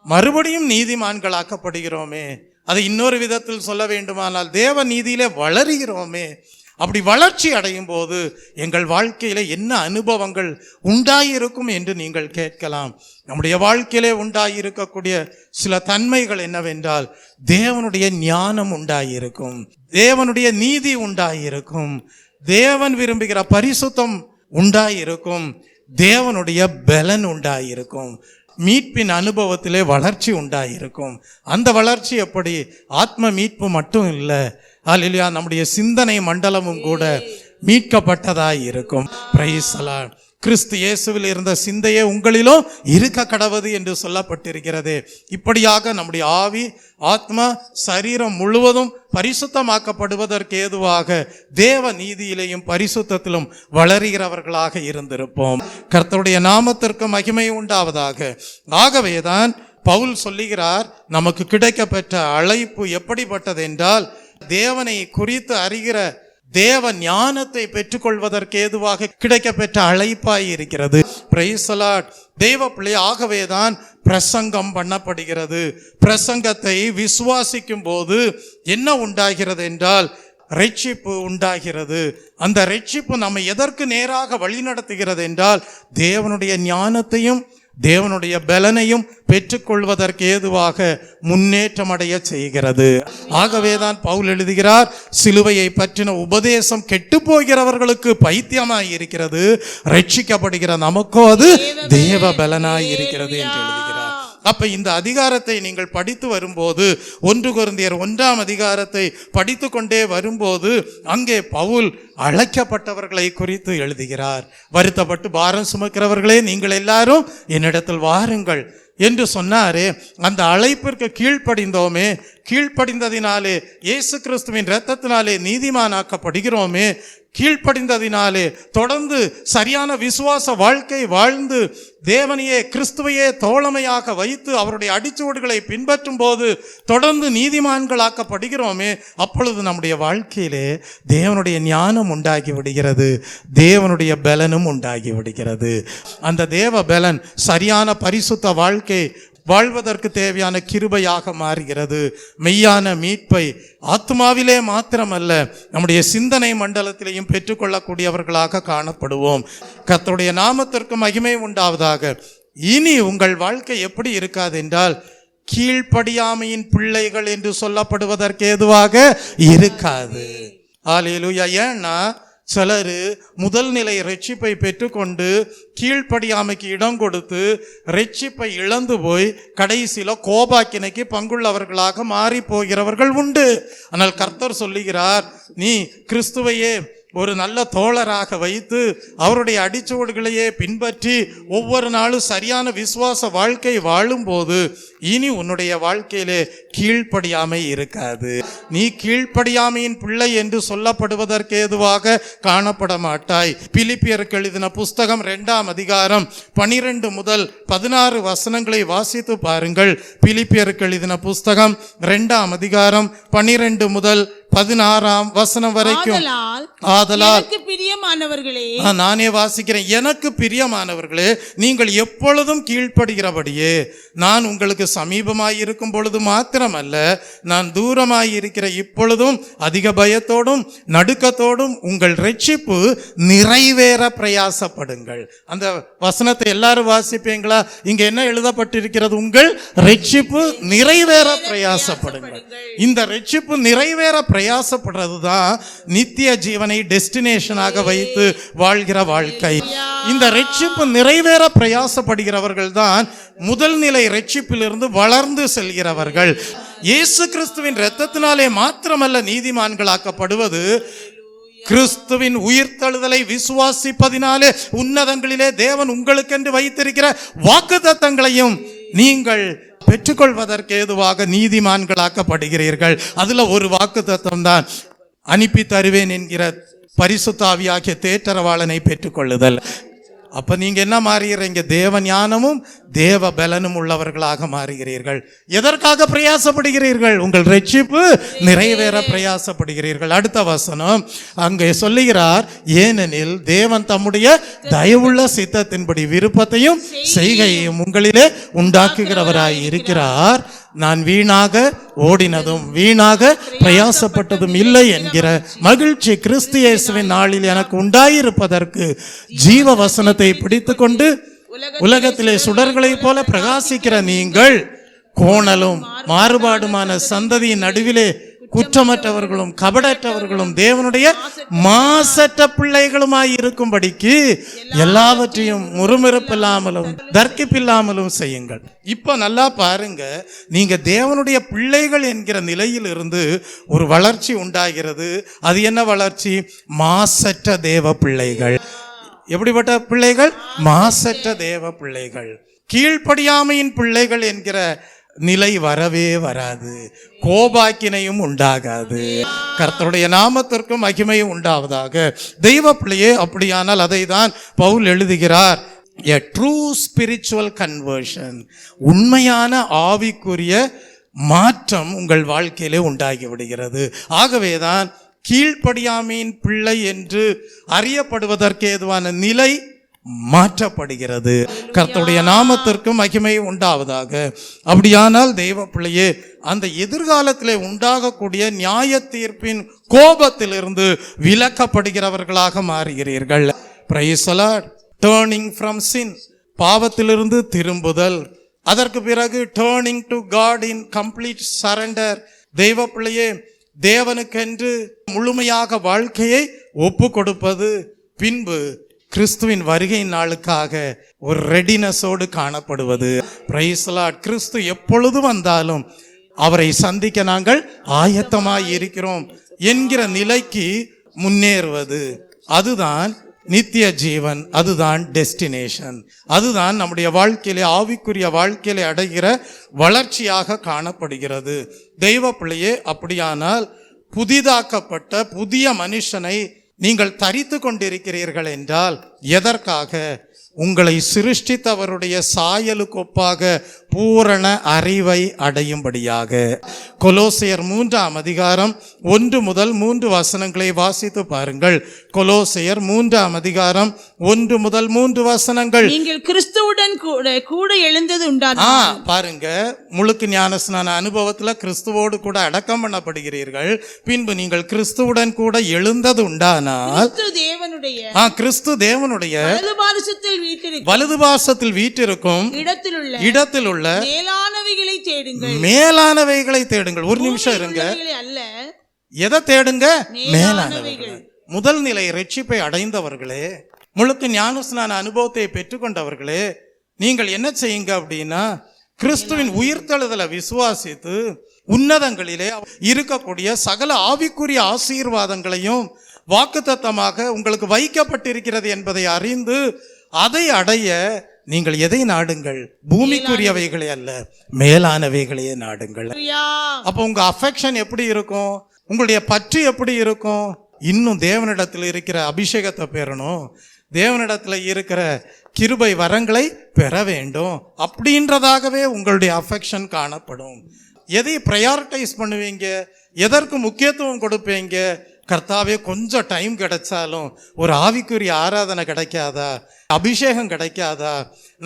மறுபடியும் நீதிமான்களாக்கப்படுகிறோமே. அதை இன்னொரு விதத்தில் சொல்ல வேண்டுமானால் தேவ நீதியிலே வளருகிறோமே. அப்படி வளர்ச்சி அடையும் போது எங்கள் வாழ்க்கையில என்ன அனுபவங்கள் உண்டாயிருக்கும் என்று நீங்கள் கேட்கலாம். நம்முடைய வாழ்க்கையிலே உண்டாயிருக்கக்கூடிய சில தன்மைகள் என்னவென்றால், தேவனுடைய ஞானம் உண்டாயிருக்கும், தேவனுடைய நீதி உண்டாயிருக்கும், தேவன் விரும்புகிற பரிசுத்தம் உண்டாயிருக்கும், தேவனுடைய பலன் உண்டாயிருக்கும், மீட்பின் அனுபவத்திலே வளர்ச்சி உண்டாயிருக்கும். அந்த வளர்ச்சி எப்படி? ஆத்ம மீட்பு மட்டும் இல்லை, அல்லேலூயா, நம்முடைய சிந்தனை மண்டலமும் கூட மீட்கப்பட்டதாய் இருக்கும். Price the Lord. கிறிஸ்து இயேசுவில் இருந்த சிந்தையே உங்களிலும் இருக்க கடவது என்று சொல்லப்பட்டிருக்கிறது. இப்படியாக நம்முடைய ஆவி, ஆத்மா, சரீரம் முழுவதும் பரிசுத்தமாக்கப்படுவதற்கு ஏதுவாக தேவ நீதியிலேயும் பரிசுத்தத்திலும் வளர்கிறவர்களாக இருந்திருப்போம். கர்த்தருடைய நாமத்திற்கு மகிமை உண்டாவதாக. ஆகவேதான் பவுல் சொல்லுகிறார், நமக்கு கிடைக்கப்பெற்ற அழைப்பு எப்படிப்பட்டது என்றால், தேவனை குறித்து அறிகிற தேவ ஞானத்தை பெற்றுக்கொள்வதற்கு ஏதுவாக கிடைக்கப்பெற்ற அழைப்பாய் இருக்கிறது. Price the Lord. தேவ பிள்ளை, ஆகவேதான் பிரசங்கம் பண்ணப்படுகிறது. பிரசங்கத்தை விசுவாசிக்கும் போது என்ன உண்டாகிறது என்றால், ரட்சிப்பு உண்டாகிறது. அந்த ரட்சிப்பு நம்மை எதற்கு நேராக வழி நடத்துகிறது என்றால், தேவனுடைய ஞானத்தையும் தேவனுடைய பலனையும் பெற்றுக்கொள்வதற்கு ஏதுவாக முன்னேற்றம் அடைய செய்கிறது. ஆகவேதான் பவுல் எழுதுகிறார், சிலுவையை பற்றின உபதேசம் கெட்டு போகிறவர்களுக்கு பைத்தியமாய் இருக்கிறது, ரட்சிக்கப்படுகிற நமக்கோ அது தேவ பலனாய் இருக்கிறது என்று எழுதுகிறார். அப்ப இந்த அதிகாரத்தை நீங்கள் படித்து வரும்போது, 1 கொரிந்தியர் 1ஆம் அதிகாரத்தை படித்து கொண்டே வரும்போது, அங்கே பவுல் அழைக்கப்பட்டவர்களை குறித்து எழுதுகிறார். வருத்தப்பட்டு பாரம் சுமக்கிறவர்களே, நீங்கள் எல்லாரும் என்னிடத்தில் வாருங்கள் என்று சொன்னாரே, அந்த அழைப்பிற்கு கீழ்ப்படிந்தோமே, கீழ்ப்படிந்ததினாலே இயேசு கிறிஸ்துவின் இரத்தத்தினாலே நீதிமானாக்கப்படுகிறோமே, கீழ்ப்படிந்ததினாலே தொடர்ந்து சரியான விசுவாச வாழ்க்கை வாழ்ந்து தேவனையே கிறிஸ்துவையே தோழமையாக வைத்து அவருடைய அடிச்சுவடுகளை பின்பற்றும் போது தொடர்ந்து நீதிமான்களாக்கப்படுகிறோமே, அப்பொழுது நம்முடைய வாழ்க்கையிலே தேவனுடைய ஞானம் உண்டாகி விடுகிறது, தேவனுடைய பலனும் உண்டாகி விடுகிறது. அந்த தேவ பலன் சரியான பரிசுத்த வாழ்க்கை வாழ்வதற்கு தேவையான கிருபையாக மாறுகிறது. மெய்யான மீட்பை ஆத்மாவிலே மாத்திரமல்ல, நம்முடைய சிந்தனை மண்டலத்திலேயும் பெற்றுக்கொள்ளக்கூடியவர்களாக காணப்படுவோம். கர்த்தருடைய நாமத்திற்கு மகிமை உண்டாவதாக. இனி உங்கள் வாழ்க்கை எப்படி இருக்காது என்றால், கீழ்ப்படியாமையின் பிள்ளைகள் என்று சொல்லப்படுவதற்கு ஏதுவாக இருக்காது. ஹல்லேலூயா. ஏன்னா சிலர் முதல் நிலை ரட்சிப்பை பெற்றுக்கொண்டு கீழ்ப்படியாமைக்கு இடம் கொடுத்து ரட்சிப்பை இழந்து போய் கடைசியில் கோபாக்கினைக்கு பங்குள்ளவர்களாக மாறி போகிறவர்கள் உண்டு. ஆனால் கர்த்தர் சொல்லுகிறார், நீ கிறிஸ்துவையே ஒரு நல்ல தோழராக வைத்து அவருடைய அடிச்சுவடுகளையே பின்பற்றி ஒவ்வொரு நாளும் சரியான விசுவாச வாழ்க்கை வாழும்போது இனி உன்னுடைய வாழ்க்கையிலே கீழ்ப்படியாமை இருக்காது. நீ கீழ்ப்படியாமையின் பிள்ளை என்று சொல்லப்படுவதற்கு ஏதுவாக காணப்பட மாட்டாய். பிலிப்பியருக்கு எழுதின புஸ்தகம் 2ஆம் அதிகாரம் 12 முதல் 16 வசனங்களை வாசித்து பாருங்கள். பிலிப்பியருக்கு எழுதின புஸ்தகம் 2ஆம் அதிகாரம் 12 முதல் 16ஆம் வசனம் வரைக்கும். ஆதலால் பிரியமானவர்களே, நானே வாசிக்கிறேன். எனக்கு பிரியமானவர்களே, நீங்கள் எப்பொழுதும் கீழ்ப்படுகிறபடியே நான் உங்களுக்கு சமீபமாய் இருக்கும் பொழுது மாத்திரமல்ல, நான் தூரமாய் இருக்கிற இப்பொழுதும் அதிக பயத்தோடும் நடுக்கத்தோடும் உங்கள் ரட்சிப்பு நிறைவேற பிரயாசப்படுங்கள். அந்த வசனத்தை எல்லாரும் வாசிப்பீங்களா? இங்க என்ன எழுதப்பட்டிருக்கிறது? உங்கள் ரட்சிப்பு நிறைவேற பிரயாசப்படுங்கள். இந்த ரட்சிப்பு நிறைவேற பிரயாசப்படுறது தான் நித்திய ஜீவனை டெஸ்டினேஷனாக வைத்து வாழ்கிற வாழ்க்கை. இந்த ரட்சிப்பு நிறைவேற பிரயாசப்படுகிறவர்கள் தான் முதல் நிலை ரட்சிப்பிலிருந்து வளர்ந்து செல்கிறவர்கள். இயேசு கிறிஸ்துவின் இரத்தத்தினாலே மாத்திரமல்ல நீதிமான்களாக்கப்படுவது, கிறிஸ்துவின் உயிர்த்தெழுதலை விசுவாசிப்பதினாலே உன்னதங்களிலே தேவன் உங்களுக்கென்று வைத்திருக்கிற வாக்குத்தத்தங்களையும் நீங்கள் பெற்றுக்கொள்வதற்கு ஏதுவாக நீதிமான்களாக்கப்படுகிறீர்கள். அதுல ஒரு வாக்குத்தத்தம் தான் அனுப்பி தருவேன் என்கிற பரிசுத்த ஆவியாகிய தேற்றரவாளனை பெற்றுக்கொள்ளுதல். அப்ப நீங்க என்ன மாறுகிறீங்க? தேவ ஞானமும் தேவ பலனும் உள்ளவர்களாக மாறுகிறீர்கள். எதற்காக பிரயாசப்படுகிறீர்கள்? உங்கள் ரட்சிப்பு நிறைவேற பிரயாசப்படுகிறீர்கள். அடுத்த வசனம் அங்கே சொல்லுகிறார், ஏனெனில் தேவன் தம்முடைய தயவுள்ள சித்தத்தின்படி விருப்பத்தையும் செய்கையையும் உங்களிலே உண்டாக்குகிறவராய் இருக்கிறார். நான் வீணாக ஓடினதும் வீணாக பிரயாசப்பட்டதும் இல்லை என்கிற மகிழ்ச்சி கிறிஸ்து இயேசுவின் நாளில் எனக்கு உண்டாயிருப்பதற்கு ஜீவ வசனத்தை பிடித்துக் கொண்டு உலகத்திலே சுடர்களை போல பிரகாசிக்கிற நீங்கள் கோணலும் மாறுபாடுமான சந்ததியின் நடுவிலே குற்றமற்றவர்களும் கபடற்றவர்களும் தேவனுடைய மாசற்ற பிள்ளைகளுமாய் இருக்கும்படிக்கு எல்லாவற்றையும் முறுமுறுப்பில்லாமலும் தர்க்கிப்பில்லாமலும் செய்யுங்கள். இப்ப நல்லா பாருங்க, நீங்க தேவனுடைய பிள்ளைகள் என்கிற நிலையில் இருந்து ஒரு வளர்ச்சி உண்டாகிறது. அது என்ன வளர்ச்சி? மாசற்ற தேவ பிள்ளைகள். எப்படிப்பட்ட பிள்ளைகள்? மாசற்ற தேவ பிள்ளைகள். கீழ்ப்படியாமையின் பிள்ளைகள் என்கிற நிலை வரவே வராது. கோபாக்கினையும் உண்டாகாது. கர்த்தருடைய நாமத்திற்கும் மகிமையும் உண்டாவதாக. தெய்வ பிள்ளையே, அப்படியானால் அதை தான் பவுல் எழுதுகிறார், a true spiritual conversion, உண்மையான ஆவிக்குரிய மாற்றம் உங்கள் வாழ்க்கையிலே உண்டாகி விடுகிறது. ஆகவேதான் கீழ்ப்படியாமையின் பிள்ளை என்று அறியப்படுவதற்கு ஏதுவான நிலை மாற்றப்படுகிறது. கர்த்தருடைய நாமத்திற்கு மகிமை உண்டாவதாக. அப்படியானால் தெய்வ பிள்ளையே, அந்த எதிர்காலத்திலே உண்டாகக்கூடிய நியாய தீர்ப்பின் கோபத்திலிருந்து விலக்கப்படுகிறவர்களாக மாறுகிறீர்கள். Praise the Lord. Turning from sin, பாவத்திலிருந்து திரும்புதல். அதற்கு பிறகு turning to God in complete surrender. தெய்வ பிள்ளையே, தேவனுக்கென்று முழுமையாக வாழ்க்கையை ஒப்பு கொடுப்பது. பின்பு கிறிஸ்துவின் வருகை நாளுக்காக ஒரு ரெடினஸோடு காணப்படுவது. Price the Lord. கிறிஸ்து எப்பொழுது வந்தாலும் அவரை சந்திக்க நாங்கள் ஆயத்தமாய் இருக்கிறோம் என்கிற நிலைக்கு முன்னேறுவது. அதுதான் நித்திய ஜீவன், அதுதான் டெஸ்டினேஷன், அதுதான் நம்முடைய வாழ்க்கையிலே ஆவிக்குரிய வாழ்க்கையிலே அடைகிற வளர்ச்சியாக காணப்படுகிறது. தெய்வ பிள்ளையே, அப்படியானால் புதிதாக்கப்பட்ட புதிய மனுஷனை நீங்கள் தரித்து கொண்டிருக்கிறீர்கள் என்றால் எதற்காக? உங்களை சிருஷ்டித்தவருடைய சாயலுக்கு ஒப்பாக பூரண அறிவை அடையும்படியாக. கொலோசையர் 3 முதல் 3 வசனங்களை வாசித்து பாருங்கள். கொலோசையர் 3 முதல் 3 வசனங்கள். நீங்கள் கிறிஸ்துவுடன் கூட எழுந்தது உண்டானா? பாருங்க, முழுக்கு ஞானஸ்நான அனுபவத்துல கிறிஸ்துவோடு கூட அடக்கம் பண்ணப்படுகிறீர்கள். பின்பு நீங்கள் கிறிஸ்துவுடன் கூட எழுந்தது உண்டானால் கிறிஸ்து தேவனுடைய வலதுபார்சத்தில் வீற்றிருக்கும் இடத்தில் உள்ள மேலானவைகளை தேடுங்கள். ஒரு நிமிஷம் இருங்க. எதை தேடுங்க? மேலானவைகள். முதல் நிலை ரட்சிப்பை அடைந்தவர்களே, முழுக்க ஞானஸ்நான அனுபவத்தை பெற்றுக்கொண்டவர்களே, நீங்கள் என்ன செய்யுங்க அப்படின்னா, கிறிஸ்துவின் உயிர்த்தெழுதலை விசுவாசித்து உன்னதங்களிலே இருக்கக்கூடிய சகல ஆவிக்குரிய ஆசீர்வாதங்களையும் வாக்குத்தத்தமாக உங்களுக்கு வைக்கப்பட்டிருக்கிறது என்பதை அறிந்து அதை அடைய நீங்கள் எதை நாடுங்கள்? பூமிக்குரியவைகளே அல்ல, மேலானவைகளையே நாடுங்கள். அப்போ உங்க அஃபெக்ஷன் எப்படி இருக்கும்? உங்களுடைய பற்று எப்படி இருக்கும்? இன்னும் தேவனிடத்தில் இருக்கிற அபிஷேகத்தை பெறணும், தேவனிடத்தில் இருக்கிற கிருபை வரங்களை பெற வேண்டும் அப்படின்றதாகவே உங்களுடைய அஃபெக்ஷன் காணப்படும். எதை ப்ரையாரிட்டைஸ் பண்ணுவீங்க? எதற்கு முக்கியத்துவம் கொடுப்பீங்க? கர்த்தாவே, கொஞ்சம் டைம் கிடைச்சாலும் ஒரு ஆவிக்குரிய ஆராதனை கிடைக்காதா? அபிஷேகம் கிடைக்காதா?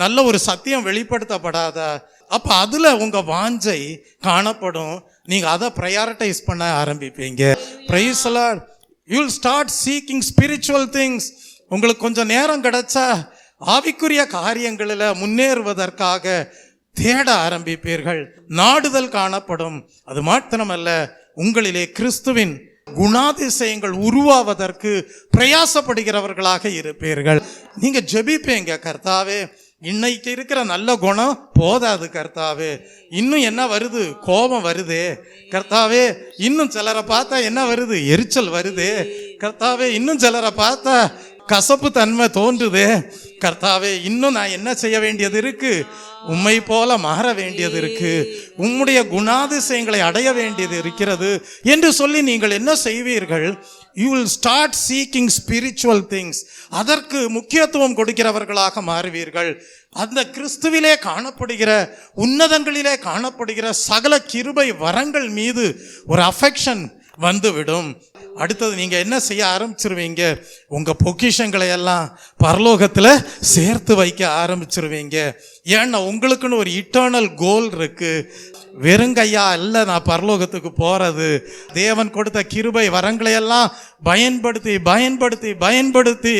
நல்ல ஒரு சத்தியம் வெளிப்படுத்தப்படாதா? அப்ப அதுல உங்க வாஞ்சை காணப்படும். நீங்க அதை ப்ரையாரிட்டைஸ் பண்ண ஆரம்பிப்பீங்க. Praise the Lord. You will start seeking spiritual things. உங்களுக்கு கொஞ்சம் நேரம் கிடைச்சா ஆவிக்குரிய காரியங்களில் முன்னேறுவதற்காக தேட ஆரம்பிப்பீர்கள். நாடுதல் காணப்படும். அது மாத்திரமல்ல, உங்களிலே கிறிஸ்துவின் குணாதிசயங்கள் உருவாவதற்கு பிரயாசப்படுகிறவர்களாக இருப்பீர்கள். நீங்க ஜெபிப்பீங்க, கர்த்தாவே, இன்னைக்கு இருக்கிற நல்ல குணம் போதாது கர்த்தாவே, இன்னும் என்ன வருது? கோபம் வருதே கர்த்தாவே. இன்னும் சிலரை பார்த்தா என்ன வருது? எரிச்சல் வருதே கர்த்தாவே. இன்னும் சிலரை பார்த்தா கசப்பு தன்மை தோன்றுதே கர்த்தாவே. இன்னும் நான் என்ன செய்ய வேண்டியது இருக்கு? உம்மை போல மாற வேண்டியது இருக்கு, உம்முடைய குணாதிசயங்களை அடைய வேண்டியது இருக்கிறது என்று சொல்லி நீங்கள் என்ன செய்வீர்கள்? You will start seeking spiritual things. அதற்கு முக்கியத்துவம் கொடுக்கிறவர்களாக மாறுவீர்கள். அந்த கிறிஸ்துவிலே காணப்படுகிற உன்னதங்களிலே காணப்படுகிற சகல கிருபை வரங்கள் மீது ஒரு அஃபெக்ஷன் வந்துவிடும். அடுத்தது நீங்க என்ன செய்ய ஆரம்பிச்சிருவீங்க? உங்க பொக்கிஷங்களை எல்லாம் பரலோகத்துல சேர்த்து வைக்க ஆரம்பிச்சிருவீங்க. ஏன்னா உங்களுக்குன்னு ஒரு இட்டர்னல் கோல் இருக்கு. வெறுங்கையா அல்ல நான் பரலோகத்துக்கு போறது. தேவன் கொடுத்த கிருபை வரங்களை எல்லாம் பயன்படுத்தி பயன்படுத்தி பயன்படுத்தி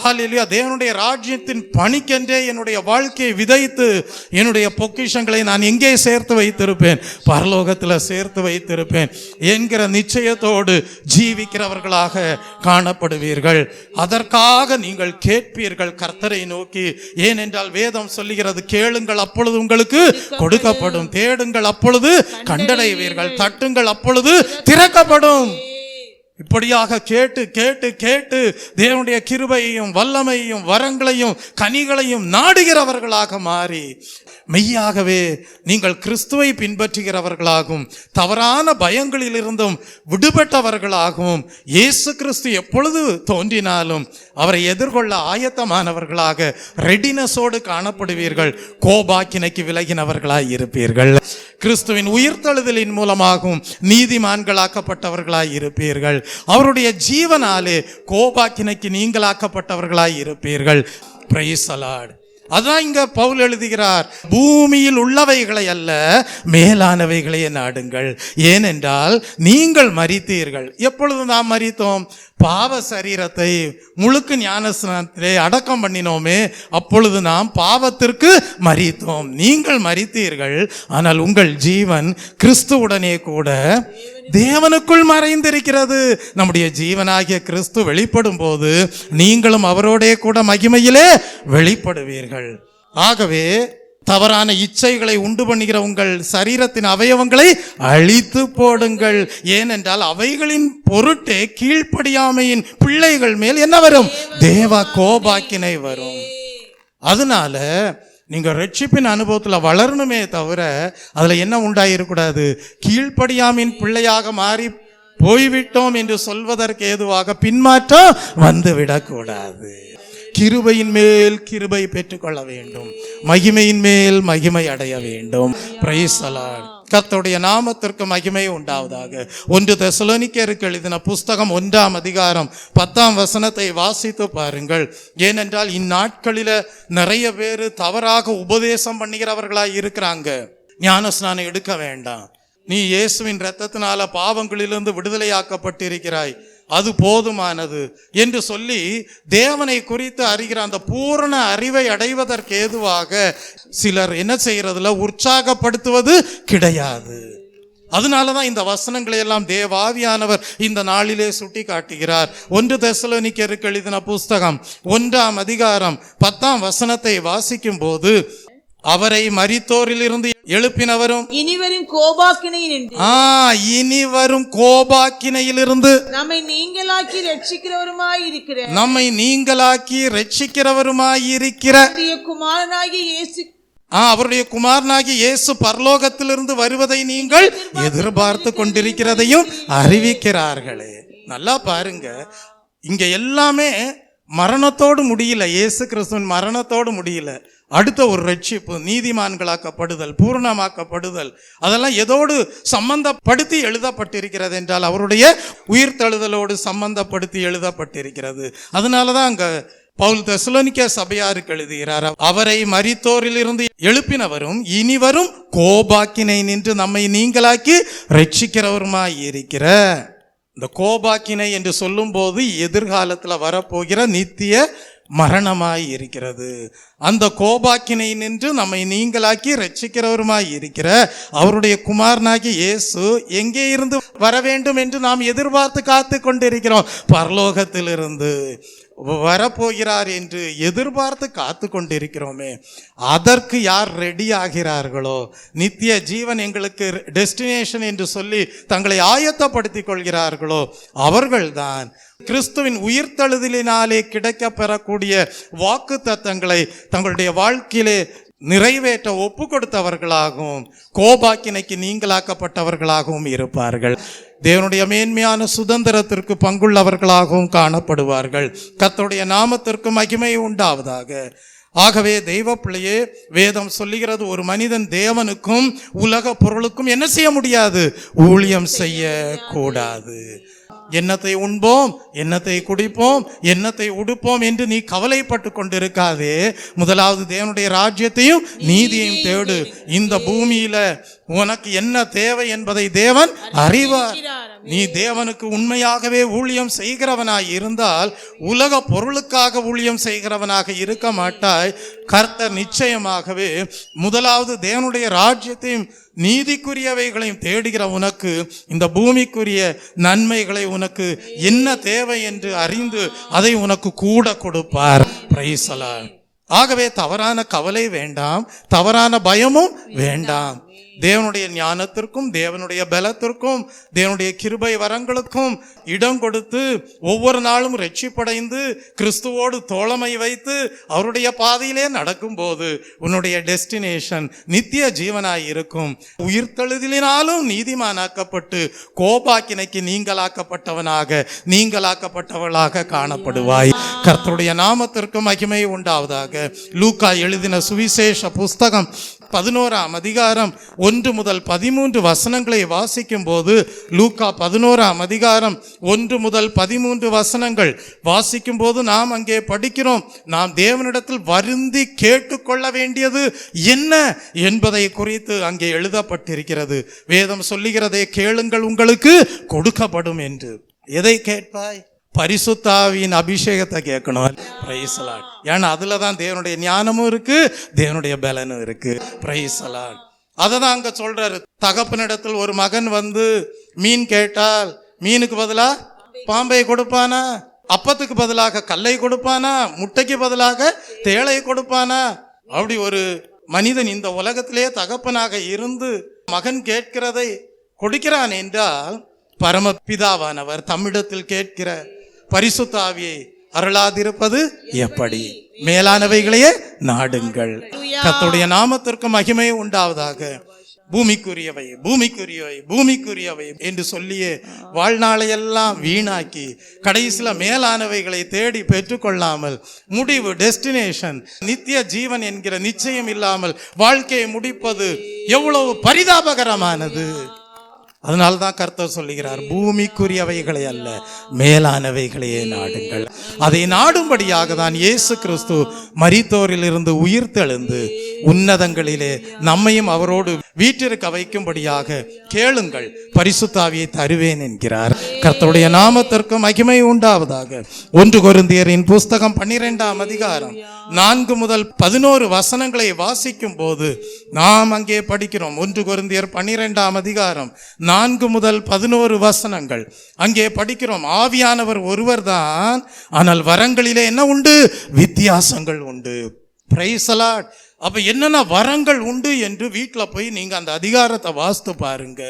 ஹல்லேலூயா, தேவனுடைய ராஜ்யத்தின் பணிக்கென்றே என்னுடைய வாழ்க்கையை விதைத்து என்னுடைய பொக்கிஷங்களை நான் எங்கே சேர்த்து வைத்திருப்பேன்? பரலோகத்தில் சேர்த்து வைத்திருப்பேன் என்கிற நிச்சயத்தோடு ஜீவிக்கிறவர்களாக காணப்படுவீர்கள். அதற்காக நீங்கள் கேட்பீர்கள் கர்த்தரை நோக்கி. ஏனென்றால் வேதம் சொல்லுகிறது, கேளுங்கள் அப்பொழுது உங்களுக்கு கொடுக்கப்படும், தேடுங்கள் அப்பொழுது கண்டடைவீர்கள், தட்டுங்கள் அப்பொழுது திறக்கப்படும். இப்படியாக கேட்டு கேட்டு கேட்டு தேவனுடைய கிருபையையும் வல்லமையையும் வரங்களையும் கனிகளையும் நாடுகிறவர்களாக மாறி மெய்யாகவே நீங்கள் கிறிஸ்துவை பின்பற்றுகிறவர்களாகவும் தவறான பயங்களிலிருந்தும் விடுபட்டவர்களாகவும் இயேசு கிறிஸ்து எப்பொழுது தோன்றினாலும் அவரை எதிர்கொள்ள ஆயத்தமானவர்களாக ரெடினஸோடு காணப்படுவீர்கள். கோபாக்கினைக்கு விலகினவர்களாய் இருப்பீர்கள். கிறிஸ்துவின் உயிர்த்தெழுதலின் மூலமாகவும் நீதிமான்களாக்கப்பட்டவர்களாய் இருப்பீர்கள். அவருடைய ஜீவனாலே கோபாக்கினைக்கு நீங்களாக்கப்பட்டவர்களாய் இருப்பீர்கள். Price the Lord. அதான் இங்க பவுல் எழுதுகிறார், பூமியில் உள்ளவைகளை அல்ல மேலானவைகளையே நாடுங்கள். ஏனென்றால் நீங்கள் மரித்தீர்கள். எப்பொழுது நாம் மரித்தோம்? பாவ சரீரத்தை முழுக்கு ஞானஸ்நானத்திலே அடக்கம் பண்ணினோமே, அப்பொழுது நாம் பாவத்திற்கு மரித்தோம். நீங்கள் மரித்தீர்கள், ஆனால் உங்கள் ஜீவன் கிறிஸ்துவுடனே கூட தேவனுக்குள் மறைந்திருக்கிறது. நம்முடைய ஜீவனாகிய கிறிஸ்து வெளிப்படும் போது நீங்களும் அவரோடே கூட மகிமையிலே வெளிப்படுவீர்கள். ஆகவே தவறான இச்சைகளை உண்டு பண்ணுகிற உங்கள் சரீரத்தின் அவயவங்களை அழித்து போடுங்கள். ஏனென்றால் அவைகளின் பொருட்டே கீழ்ப்படியாமையின் பிள்ளைகள் மேல் என்ன வரும்? தேவ கோபாக்கினை வரும். அதனால நீங்க ரட்சிப்பின் அனுபவத்தில் வளரணுமே தவிர அதுல என்ன உண்டாயிருக்கூடாது? கீழ்ப்படியாமின் பிள்ளையாக மாறி போய்விட்டோம் என்று சொல்வதற்கு ஏதுவாக பின்மாற்றம் வந்து விடக்கூடாது. கிருபையின் மேல் கிருபை பெற்றுக்கொள்ள வேண்டும், மகிமையின் மேல் மகிமை அடைய வேண்டும். Price the Lord. கர்த்தருடைய நாமத்திற்கு மகிமை உண்டாவதாக. 1 தெசலோனிக்கேயருக்கு எழுதின புஸ்தகம் 1ஆம் அதிகாரம் 10ஆம் வசனத்தை வாசித்து பாருங்கள். ஏனென்றால் இந்நாட்களில நிறைய பேர் தவறாக உபதேசம் பண்ணுகிறவர்களாய் இருக்கிறாங்க. ஞானஸ்நானம் எடுக்க வேண்டாம், நீ இயேசுவின் இரத்தத்தினால பாவங்களிலிருந்து விடுதலையாக்கப்பட்டிருக்கிறாய், அது போதுமானது என்று சொல்லி தேவனை குறித்து அறிகிற அந்த பூரண அறிவை அடைவதற்கு ஏதுவாக சிலர் என்ன செய்யறதுல உற்சாகப்படுத்துவது கிடையாது. அதனாலதான் இந்த வசனங்களை எல்லாம் தேவாவியானவர் இந்த நாளிலே சுட்டி காட்டுகிறார். 1 தெசலோனிக்கேயருக்கு எழுதின புஸ்தகம் 1ஆம் அதிகாரம் 10ஆம் வசனத்தை வாசிக்கும் போது, அவரை மரித்தோரிலிருந்து எழுப்பினவரும் இனிவரும் கோபாக்கினையினின்று இனிவரும் கோபாக்கினையிலிருந்து நம்மை நீங்களாக்கி ரட்சிக்கிறவருமாயிருக்கிற குமாரனாகிய இயேசு அவருடைய குமாரனாகிய இயேசு பரலோகத்திலிருந்து வருவதை நீங்கள் எதிர்பார்த்து கொண்டிருக்கிறதையும் அறிவிக்கிறார்களே. நல்லா பாருங்க, இங்க எல்லாமே மரணத்தோடு முடியல, இயேசு கிறிஸ்துவின் மரணத்தோடு முடியல. அடுத்த ஒரு ரட்சிப்பு, நீதிமான்களாக்கப்படுதல், பூர்ணமாக்கப்படுதல், அதெல்லாம் எதோடு சம்பந்தப்படுத்தி எழுதப்பட்டிருக்கிறது என்றால் அவருடைய உயிர்த்தெழுதலோடு சம்பந்தப்படுத்தி எழுதப்பட்டிருக்கிறது. அதனாலதான் அங்க பவுல் தெசலோனிக்கே சபையாருக்கு எழுதுகிறார், அவரை மரித்தோரிலிருந்து எழுப்பினவரும் இனிவரும் கோபாக்கினை நின்று நம்மை நீங்களாக்கி ரட்சிக்கிறவருமாய் இருக்கிற. இந்த கோபாக்கினை என்று சொல்லும் போது எதிர்காலத்தில் வரப்போகிற நித்திய மரணமாய் இருக்கிறது. அந்த கோபாக்கினை நின்று நம்மை நீங்களாக்கி ரட்சிக்கிறவருமாய் இருக்கிற அவருடைய குமாரனாகி இயேசு எங்கே இருந்து வர வேண்டும் என்று நாம் எதிர்பார்த்து காத்து கொண்டிருக்கிறோம். பரலோகத்திலிருந்து வரப்போகிறார் என்று எதிர்பார்த்து காத்து கொண்டிருக்கிறோமே. அதற்கு யார் ரெடி ஆகிறார்களோ, நித்திய ஜீவன் எங்களுக்கு டெஸ்டினேஷன் என்று சொல்லி தங்களை ஆயத்தப்படுத்தி கொள்கிறார்களோ அவர்கள்தான் கிறிஸ்துவின் உயிர்த்தெழுதலினாலே கிடைக்க பெறக்கூடிய வாக்கு தத்தங்களை தங்களுடைய வாழ்க்கையிலே நிறைவேற்ற ஒப்பு கொடுத்தவர்களாகவும் கோபாக்கினைக்கு நீங்களாக்கப்பட்டவர்களாகவும் இருப்பார்கள். தேவனுடைய மேன்மையான சுதந்திரத்திற்கு பங்குள்ளவர்களாகவும் காணப்படுவார்கள். கர்த்தருடைய நாமத்திற்கு மகிமை உண்டாவதாக. ஆகவே தெய்வ பிள்ளையே, வேதம் சொல்லுகிறது, ஒரு மனிதன் தேவனுக்கும் உலக பொருளுக்கும் என்ன செய்ய முடியாது? ஊழியம் செய்ய கூடாது. என்னத்தை உண்போம், என்னத்தை குடிப்போம், என்னத்தை உடுப்போம் என்று நீ கவலைப்பட்டு கொண்டிருக்காதே. முதலாவது தேவனுடைய ராஜ்யத்தையும் நீதியையும் தேடு. இந்த பூமியில உனக்கு என்ன தேவை என்பதை தேவன் அறிவார். நீ தேவனுக்கு உண்மையாகவே ஊழியம் செய்கிறவனாய் இருந்தால் உலக பொருளுக்காக ஊழியம் செய்கிறவனாக இருக்க மாட்டாய். கர்த்தர் நிச்சயமாகவே முதலாவது தேவனுடைய ராஜ்யத்தையும் நீதிக்குரியவைகளையும் தேடுகிற உனக்கு இந்த பூமிக்குரிய நன்மைகளை உனக்கு என்ன தேவை என்று அறிந்து அதை உனக்கு கூட கொடுப்பார். Price the Lord. ஆகவே தவறான கவலை வேண்டாம், தவறான பயமும் வேண்டாம். தேவனுடைய ஞானத்திற்கும் தேவனுடைய பலத்திற்கும் தேவனுடைய கிருபை வரங்களுக்கும் இடம் கொடுத்து ஒவ்வொரு நாளும் ரட்சிப்படைந்து கிறிஸ்துவோடு தோழமை வைத்து அவருடைய பாதையிலே நடக்கும்போது உன்னுடைய டெஸ்டினேஷன் நித்திய ஜீவனாய் இருக்கும். உயிர்த்தெழுதலினாலும் நீதிமானாக்கப்பட்டு கோபாக்கினைக்கு நீங்களாக்கப்பட்டவளாக காணப்படுவாய். கர்த்தருடைய நாமத்திற்கு மகிமை உண்டாவதாக. லூக்கா எழுதின சுவிசேஷ புஸ்தகம் 11ஆம் அதிகாரம் 1 முதல் 13 வசனங்களை வாசிக்கும் போது, லூக்கா 11ஆம் அதிகாரம் 1 முதல் 13 வசனங்கள் வாசிக்கும் போது நாம் அங்கே படிக்கிறோம், நாம் தேவனிடத்தில் வருந்தி கேட்டுக்கொள்ள வேண்டியது என்ன என்பதை குறித்து அங்கே எழுதப்பட்டிருக்கிறது. வேதம் சொல்லுகிறதே, கேளுங்கள் உங்களுக்கு கொடுக்கப்படும் என்று. எதை கேட்பாய்? பரிசுத்த ஆவியின் அபிஷேகத்தை கேட்கணும். Price the Lord. ஏன்னா அதுல தான் தேவனுடைய ஞானமும் இருக்கு, தேவனுடைய பலனும் இருக்கு. Price the Lord. அதை தான் அங்க சொல்றாரு. தகப்பனிடத்தில் ஒரு மகன் வந்து மீன் கேட்டால் மீனுக்கு பதிலா பாம்பை கொடுப்பானா? அப்பத்துக்கு பதிலாக கல்லை கொடுப்பானா? முட்டைக்கு பதிலாக தேளை கொடுப்பானா? அப்படி ஒரு மனிதன் இந்த உலகத்திலே தகப்பனாக இருந்து மகன் கேட்கிறதை கொடுக்கிறான் என்றால், பரமபிதாவானவர் தம்மிடத்தில் கேட்கிற பரிசுத்த ஆவியை அருளாதிருப்பது எப்படி? மேலானவைகளையே நாடுங்கள். கர்த்தருடைய நாமத்திற்கு மகிமை உண்டாவதாக. பூமிக்குரியவை பூமிக்குரியவை பூமிக்குரியவை என்று சொல்லியே வாழ்நாளையெல்லாம் வீணாக்கி கடைசியில மேலானவைகளை தேடி பெற்றுக்கொள்ளாமல் முடிவு டெஸ்டினேஷன் நித்திய ஜீவன் என்கிற நிச்சயம் இல்லாமல் வாழ்க்கையை முடிப்பது எவ்வளவு பரிதாபகரமானது. அதனால்தான் கர்த்தர் சொல்லுகிறார், பூமிக்குரியவைகளை அல்ல மேலானவைகளையே நாடுங்கள். அதை நாடும்படியாக தான் இயேசு கிறிஸ்து மரித்தோரிலிருந்து உயிர்த்தெழுந்து உன்னதங்களிலே நம்மையும் அவரோடு வீற்றிருக்க வைக்கும்படியாக கேளுங்கள், பரிசுத்த ஆவியை தருவேன் என்கிறார். கர்த்தருடைய நாமத்திற்கு மகிமை உண்டாவதாக. 1 கொரிந்தியரின் புஸ்தகம் 12ஆம் அதிகாரம் 4 முதல் 11 வசனங்களை வாசிக்கும் போது நாம் அங்கே படிக்கிறோம். 1 கொரிந்தியர் 12ஆம் அதிகாரம் 4 முதல் 11 வசனங்கள் அங்கே படிக்கிறோம். ஆவியானவர் ஒருவர் தான், ஆனால் வரங்களிலே என்ன உண்டு? வித்தியாசங்கள் உண்டு. Price the Lord. அப்ப என்னென்ன வரங்கள் உண்டு என்று வீட்டில் போய் நீங்க அந்த அதிகாரத்தை வாசித்து பாருங்க.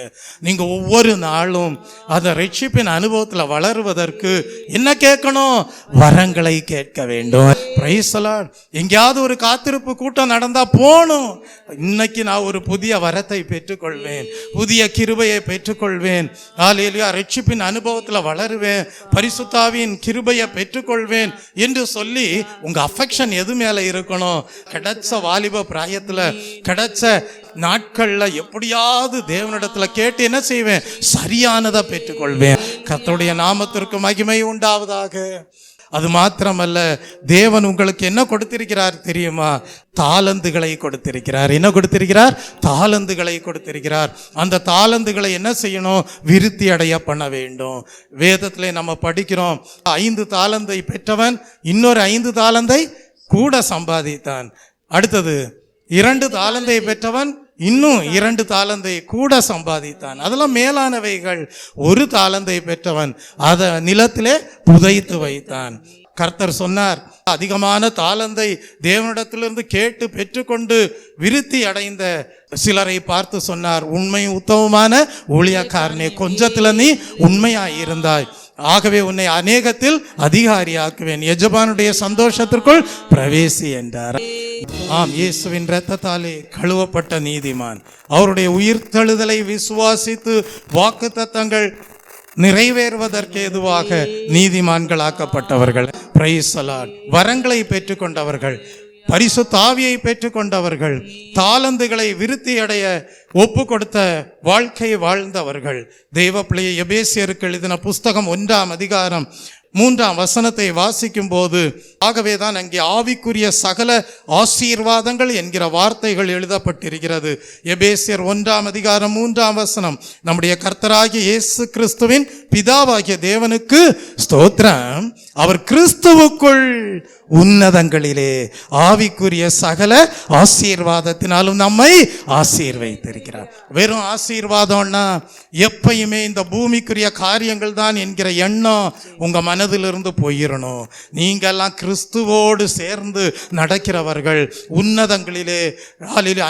நீங்க ஒவ்வொரு நாளும் அந்த ரட்சிப்பின் அனுபவத்தில் வளருவதற்கு என்ன கேட்கணும்? வரங்களை கேட்க வேண்டும். Price the Lord. எங்கேயாவது ஒரு காத்திருப்பு கூட்டம் நடந்தா போகணும். இன்னைக்கு நான் ஒரு புதிய வரத்தை பெற்றுக்கொள்வேன், புதிய கிருபையை பெற்றுக்கொள்வேன், ஹல்லேலூயா, ரட்சிப்பின் அனுபவத்தில் வளருவேன், பரிசுத்த ஆவியின் கிருபையை பெற்றுக்கொள்வேன் என்று சொல்லி உங்க அஃபெக்ஷன் எது மேல இருக்கணும்? கிடைச்ச வாலிப பிராயத்துல கிடைச்ச நாட்கள்ல எப்படியாவது தேவனிடத்துல கேட்டு என்ன செய்வேன்? சரியானதை பெற்றுக்கொள்வேன். கர்த்தருடைய நாமத்திற்கு மகிமை உண்டாவதாக. அது மாத்திரமல்ல, தேவன் உங்களுக்கு என்ன கொடுத்திருக்கிறார் தெரியுமா? தாலந்துகளை கொடுத்திருக்கிறார். என்ன கொடுத்திருக்கிறார்? தாலந்துகளை கொடுத்திருக்கிறார். அந்த தாலந்துகளை என்ன செய்யணும்? விருத்தி அடைய பண்ண வேண்டும். வேதத்திலே நம்ம படிக்கிறோம், 5 தாலந்தை பெற்றவன் இன்னொரு 5 தாலந்தை கூட சம்பாதித்தான். அடுத்தது 2 தாலந்தை பெற்றவன் இன்னும் 2 தாலந்தை கூட சம்பாதித்தான். அதெல்லாம் மேலானவைகள். 1 தாலந்தை பெற்றவன் அதை நிலத்திலே புதைத்து வைத்தான். கர்த்தர் சொன்னார், அதிகமான தாலந்தை தேவனிடத்திலிருந்து கேட்டு பெற்றுக்கொண்டு விருத்தி அடைந்த சிலரை பார்த்து சொன்னார், உண்மை உத்தமமான ஊழியக்காரனே, கொஞ்சத்துல நீ உண்மையாயிருந்தாய், ஆகவே உன்னை அநேகத்தில் அதிகாரியாக்குவேன், எஜமானுடைய சந்தோஷத்திற்குள் பிரவேசி என்றார். ஆம், இயேசுவின் இரத்தத்தாலே கழுவப்பட்ட நீதிமான், அவருடைய உயிர்த்தெழுதலை விசுவாசித்து வாக்குத்தத்தங்கள் நிறைவேறுவதற்கு ஏதுவாக நீதிமான்களாக்கப்பட்டவர்கள். Price the Lord. வரங்களை பெற்றுக்கொண்டவர்கள், பரிசுத்த ஆவியை பெற்றுக்கொண்டவர்கள், தாலந்துகளை விருத்தி அடைய ஒப்பு கொடுத்த வாழ்க்கை வாழ்ந்தவர்கள். தெய்வ பிள்ளையை எபேசியருக்கு எழுதின புஸ்தகம் 1ஆம் அதிகாரம் 3ஆம் வசனத்தை வாசிக்கும் போது, ஆகவேதான் அங்கே ஆவிக்குரிய சகல ஆசீர்வாதங்கள் என்கிற வார்த்தைகள் எழுதப்பட்டிருக்கிறது. எபேசியர் 1ஆம் அதிகாரம் 3ஆம் வசனம், நம்முடைய கர்த்தராகிய இயேசு கிறிஸ்துவின் பிதாவாகிய தேவனுக்கு ஸ்தோத்திரம், அவர் கிறிஸ்துவுக்குள் உன்னதங்களிலே ஆவிக்குரிய சகல ஆசீர்வாதத்தினாலும் நம்மை ஆசீர்வதித்திருக்கிறார். வெறும் ஆசீர்வாதம்னா எப்பயுமே இந்த பூமிக்குரிய காரியங்கள் தான் என்கிற எண்ணம் உங்க மனதிலிருந்து போயிடணும். நீங்கெல்லாம் கிறிஸ்துவோடு சேர்ந்து நடக்கிறவர்கள். உன்னதங்களிலே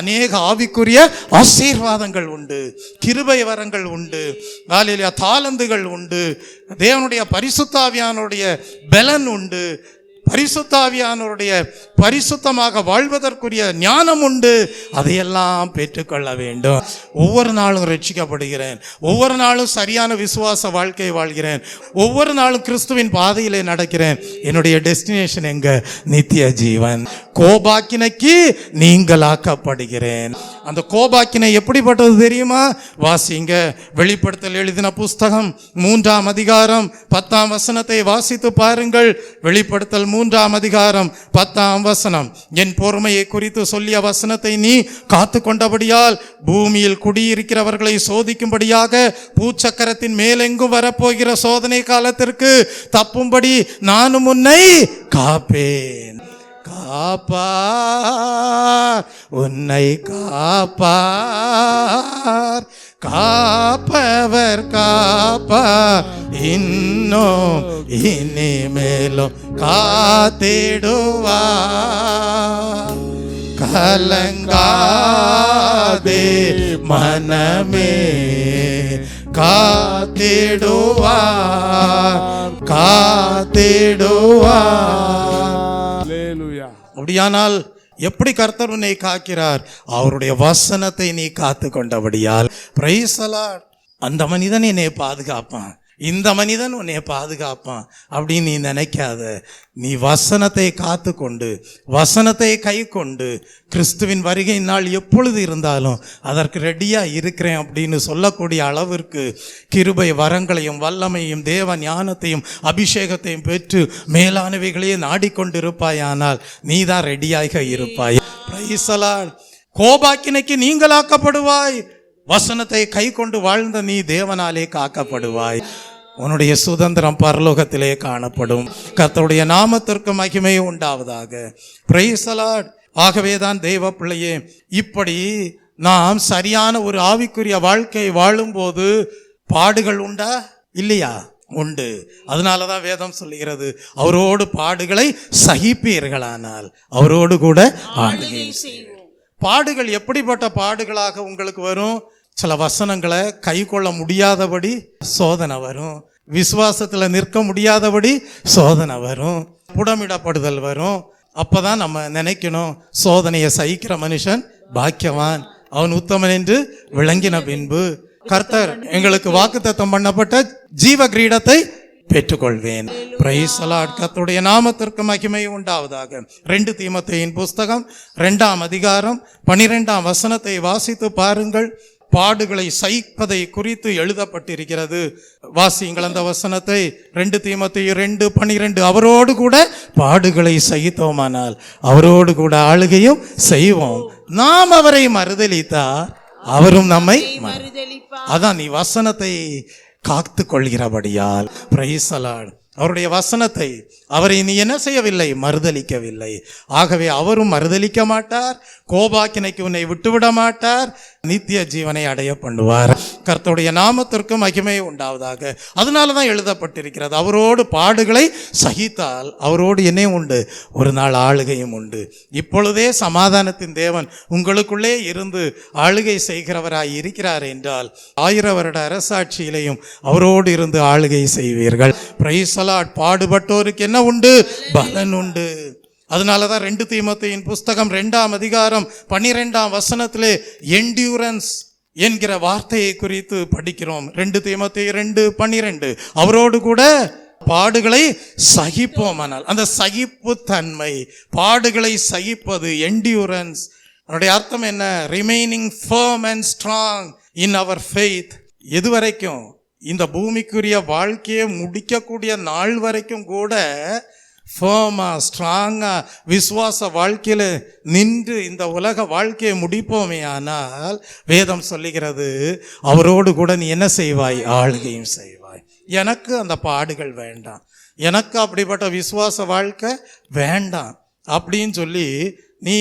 அநேக ஆவிக்குரிய ஆசீர்வாதங்கள் உண்டு, கிருபை வரங்கள் உண்டு, தாலந்துகள் உண்டு, தேவனுடைய பரிசுத்த ஆவியானுடைய பலன் உண்டு, பரிசுத்த ஆவியானவருடைய பரிசுத்தமாக வாழ்வதற்குரிய ஞானம் உண்டு. அதையெல்லாம் பெற்றுக்கொள்ள வேண்டும். ஒவ்வொரு நாளும் ரட்சிக்கப்படுகிறேன், ஒவ்வொரு நாளும் சரியான விசுவாச வாழ்க்கை வாழ்கிறேன், ஒவ்வொரு நாளும் கிறிஸ்துவின் பாதையிலே நடக்கிறேன். என்னுடைய டெஸ்டினேஷன் எங்க? நித்திய ஜீவன். கோபாக்கினைக்கு நீங்களாக்கப்படுகிறேன். அந்த கோபாக்கினை எப்படிப்பட்டது தெரியுமா? வாசிங்க. வெளிப்படுத்தல் எழுதின புஸ்தகம் 3ஆம் அதிகாரம் 10ஆம் வசனத்தை வாசித்து பாருங்கள். வெளிப்படுத்தல் 3ஆம் அதிகாரம் 10ஆம் வசனம், என் பொறுமையை குறித்து சொல்லிய வசனத்தை நீ காத்து கொண்டபடியால் பூமியில் குடியிருக்கிறவர்களை சோதிக்கும்படியாக பூச்சக்கரத்தின் மேலெங்கும் வரப்போகிற சோதனை காலத்திற்கு தப்பும்படி நானும் உன்னை காப்பேன். காப்பார், உன்னை காப்பார், காப்பவர் காப்பார், இன்னும் இனிமேலும் காத்திடுவார். கலங்காதே மனமே, காத்திடுவார், காத்திடுவார். அப்படியானால் எப்படி கர்த்தர் உன்னை காக்கிறார்? அவருடைய வசனத்தை நீ காத்து கொண்டபடியால். Price the Lord. அந்த மனிதன் என்னை பாதுகாப்பான், இந்த மனிதன் உன்னை பாதுகாப்பான் அப்படின்னு நீ நினைக்காத. நீ வசனத்தை காத்து கொண்டு, வசனத்தை கை கொண்டு, கிறிஸ்துவின் வருகை நாள் எப்பொழுது இருந்தாலும் அதற்கு ரெடியா இருக்கிறேன் அப்படின்னு சொல்லக்கூடிய அளவிற்கு கிருபை வரங்களையும் வல்லமையும் தேவ ஞானத்தையும் அபிஷேகத்தையும் பெற்று மேலானவைகளையே நாடிக்கொண்டிருப்பாயானால் நீ தான் ரெடியாக இருப்பாய். Praise the Lord. கோபாக்கினைக்கு நீங்களாக்கப்படுவாய். வசனத்தை கை கொண்டு வாழ்ந்த நீ தேவனாலே காக்கப்படுவாய். உன்னுடைய சுதந்திரம் பரலோகத்திலே காணப்படும். கர்த்தருடைய நாமத்திற்கு மகிமை உண்டாவதாக. Price the Lord. ஆகவேதான் தேவ பிள்ளையே, இப்படி நாம் சரியான ஒரு ஆவிக்குரிய வாழ்க்கை வாழும்போது பாடுகள் உண்டா இல்லையா? உண்டு. அதனாலதான் வேதம் சொல்லுகிறது, அவரோடு பாடுகளை சகிப்பீர்களானால் அவரோடு கூட ஆளுகை செய்வோம். பாடுகள் எப்படிப்பட்ட பாடுகளாக உங்களுக்கு வரும்? சில வசனங்களை கை கொள்ள முடியாதபடி சோதனை வரும், விசுவாசத்துல நிற்க முடியாதபடி சோதனை வரும், புடமிடப்படுதல் வரும். அப்பதான் நம்ம நினைக்கணும், சோதனையை சகிக்கிற மனுஷன் பாக்கியவான், அவன் உத்தமன் என்று விளங்கின பின்பு கர்த்தர் எங்களுக்கு வாக்குத்தத்தம் பண்ணப்பட்ட ஜீவ கிரீடத்தை பெற்றுக்கொள்வேன். Price the Lord. கர்த்தருடைய நாமத்திற்கு மகிமை உண்டாவதாக. 2 தீமோத்தேயின் புஸ்தகம் 2ஆம் அதிகாரம் 12ஆம் வசனத்தை வாசித்து பாருங்கள். பாடுகளை சகிப்பதை குறித்து எழுதப்பட்டிருக்கிறது. வாசியுங்கள் அந்த வசனத்தை. 2 தீமோத்தேயு 2:12. அவரோடு கூட பாடுகளை சகித்தோமானால் அவரோடு கூட ஆளுகையும் செய்வோம். நாம் அவரை மறுதலித்தார் அவரும் நம்மை மறுதலிப்பார். அதான் நீ வசனத்தை காத்து கொள்கிறபடியால். Price the Lord. அவருடைய வசனத்தை, அவரை நீ என்ன செய்யவில்லை? மறுதலிக்கவில்லை. ஆகவே அவரும் மறுதலிக்க மாட்டார், கோபாக்கினைக்கு உன்னை விட்டுவிட மாட்டார், நித்திய ஜீவனை அடைய பண்ணுவார். கர்த்தருடைய நாமத்திற்கு மகிமை உண்டாவதாக. அதனாலதான் எழுதப்பட்டிருக்கிறது, அவரோடு பாடுகளை சகித்தால் அவரோடு என்ன உண்டு? ஒரு நாள் ஆளுகையும் உண்டு. இப்பொழுதே சமாதானத்தின் தேவன் உங்களுக்குள்ளே இருந்து ஆளுகை செய்கிறவராய் இருக்கிறார் என்றால் 1000 வருட அரசாட்சியிலையும் அவரோடு இருந்து ஆளுகை செய்வீர்கள். Price the Lord. பாடுபட்டோருக்கு என்ன உண்டு? பலன் உண்டு. அதனாலதான் 2 தீமோத்தேயின் புஸ்தகம் 2ஆம் அதிகாரம் 12ஆம் வசனத்திலே என்டியூரன்ஸ் என்கிற வார்த்தையை குறித்து படிக்கிறோம். 2 தீமோத்தேயு 2:12. அவரோடு கூட பாடுகளை சகிப்போமானால், அந்த சகிப்பு தன்மை, பாடுகளை சகிப்பது, என்டியூரன்ஸ், அதனுடைய அர்த்தம் என்ன? Remaining firm and strong in our faith. எது வரைக்கும்? இந்த பூமிக்குரிய வாழ்க்கையை முடிக்கக்கூடிய நாள் வரைக்கும் கூட ஃபர்மா, ஸ்ட்ராங்கா விசுவாச வாழ்க்கையில நின்று இந்த உலக வாழ்க்கையை முடிப்போமே ஆனால் வேதம் சொல்லுகிறது, அவரோடு கூட நீ என்ன செய்வாய்? ஆளுகையும் செய்வாய். எனக்கு அந்த பாடுகள் வேண்டாம், எனக்கு அப்படிப்பட்ட விசுவாச வாழ்க்கை வேண்டாம் அப்படின்னு சொல்லி நீ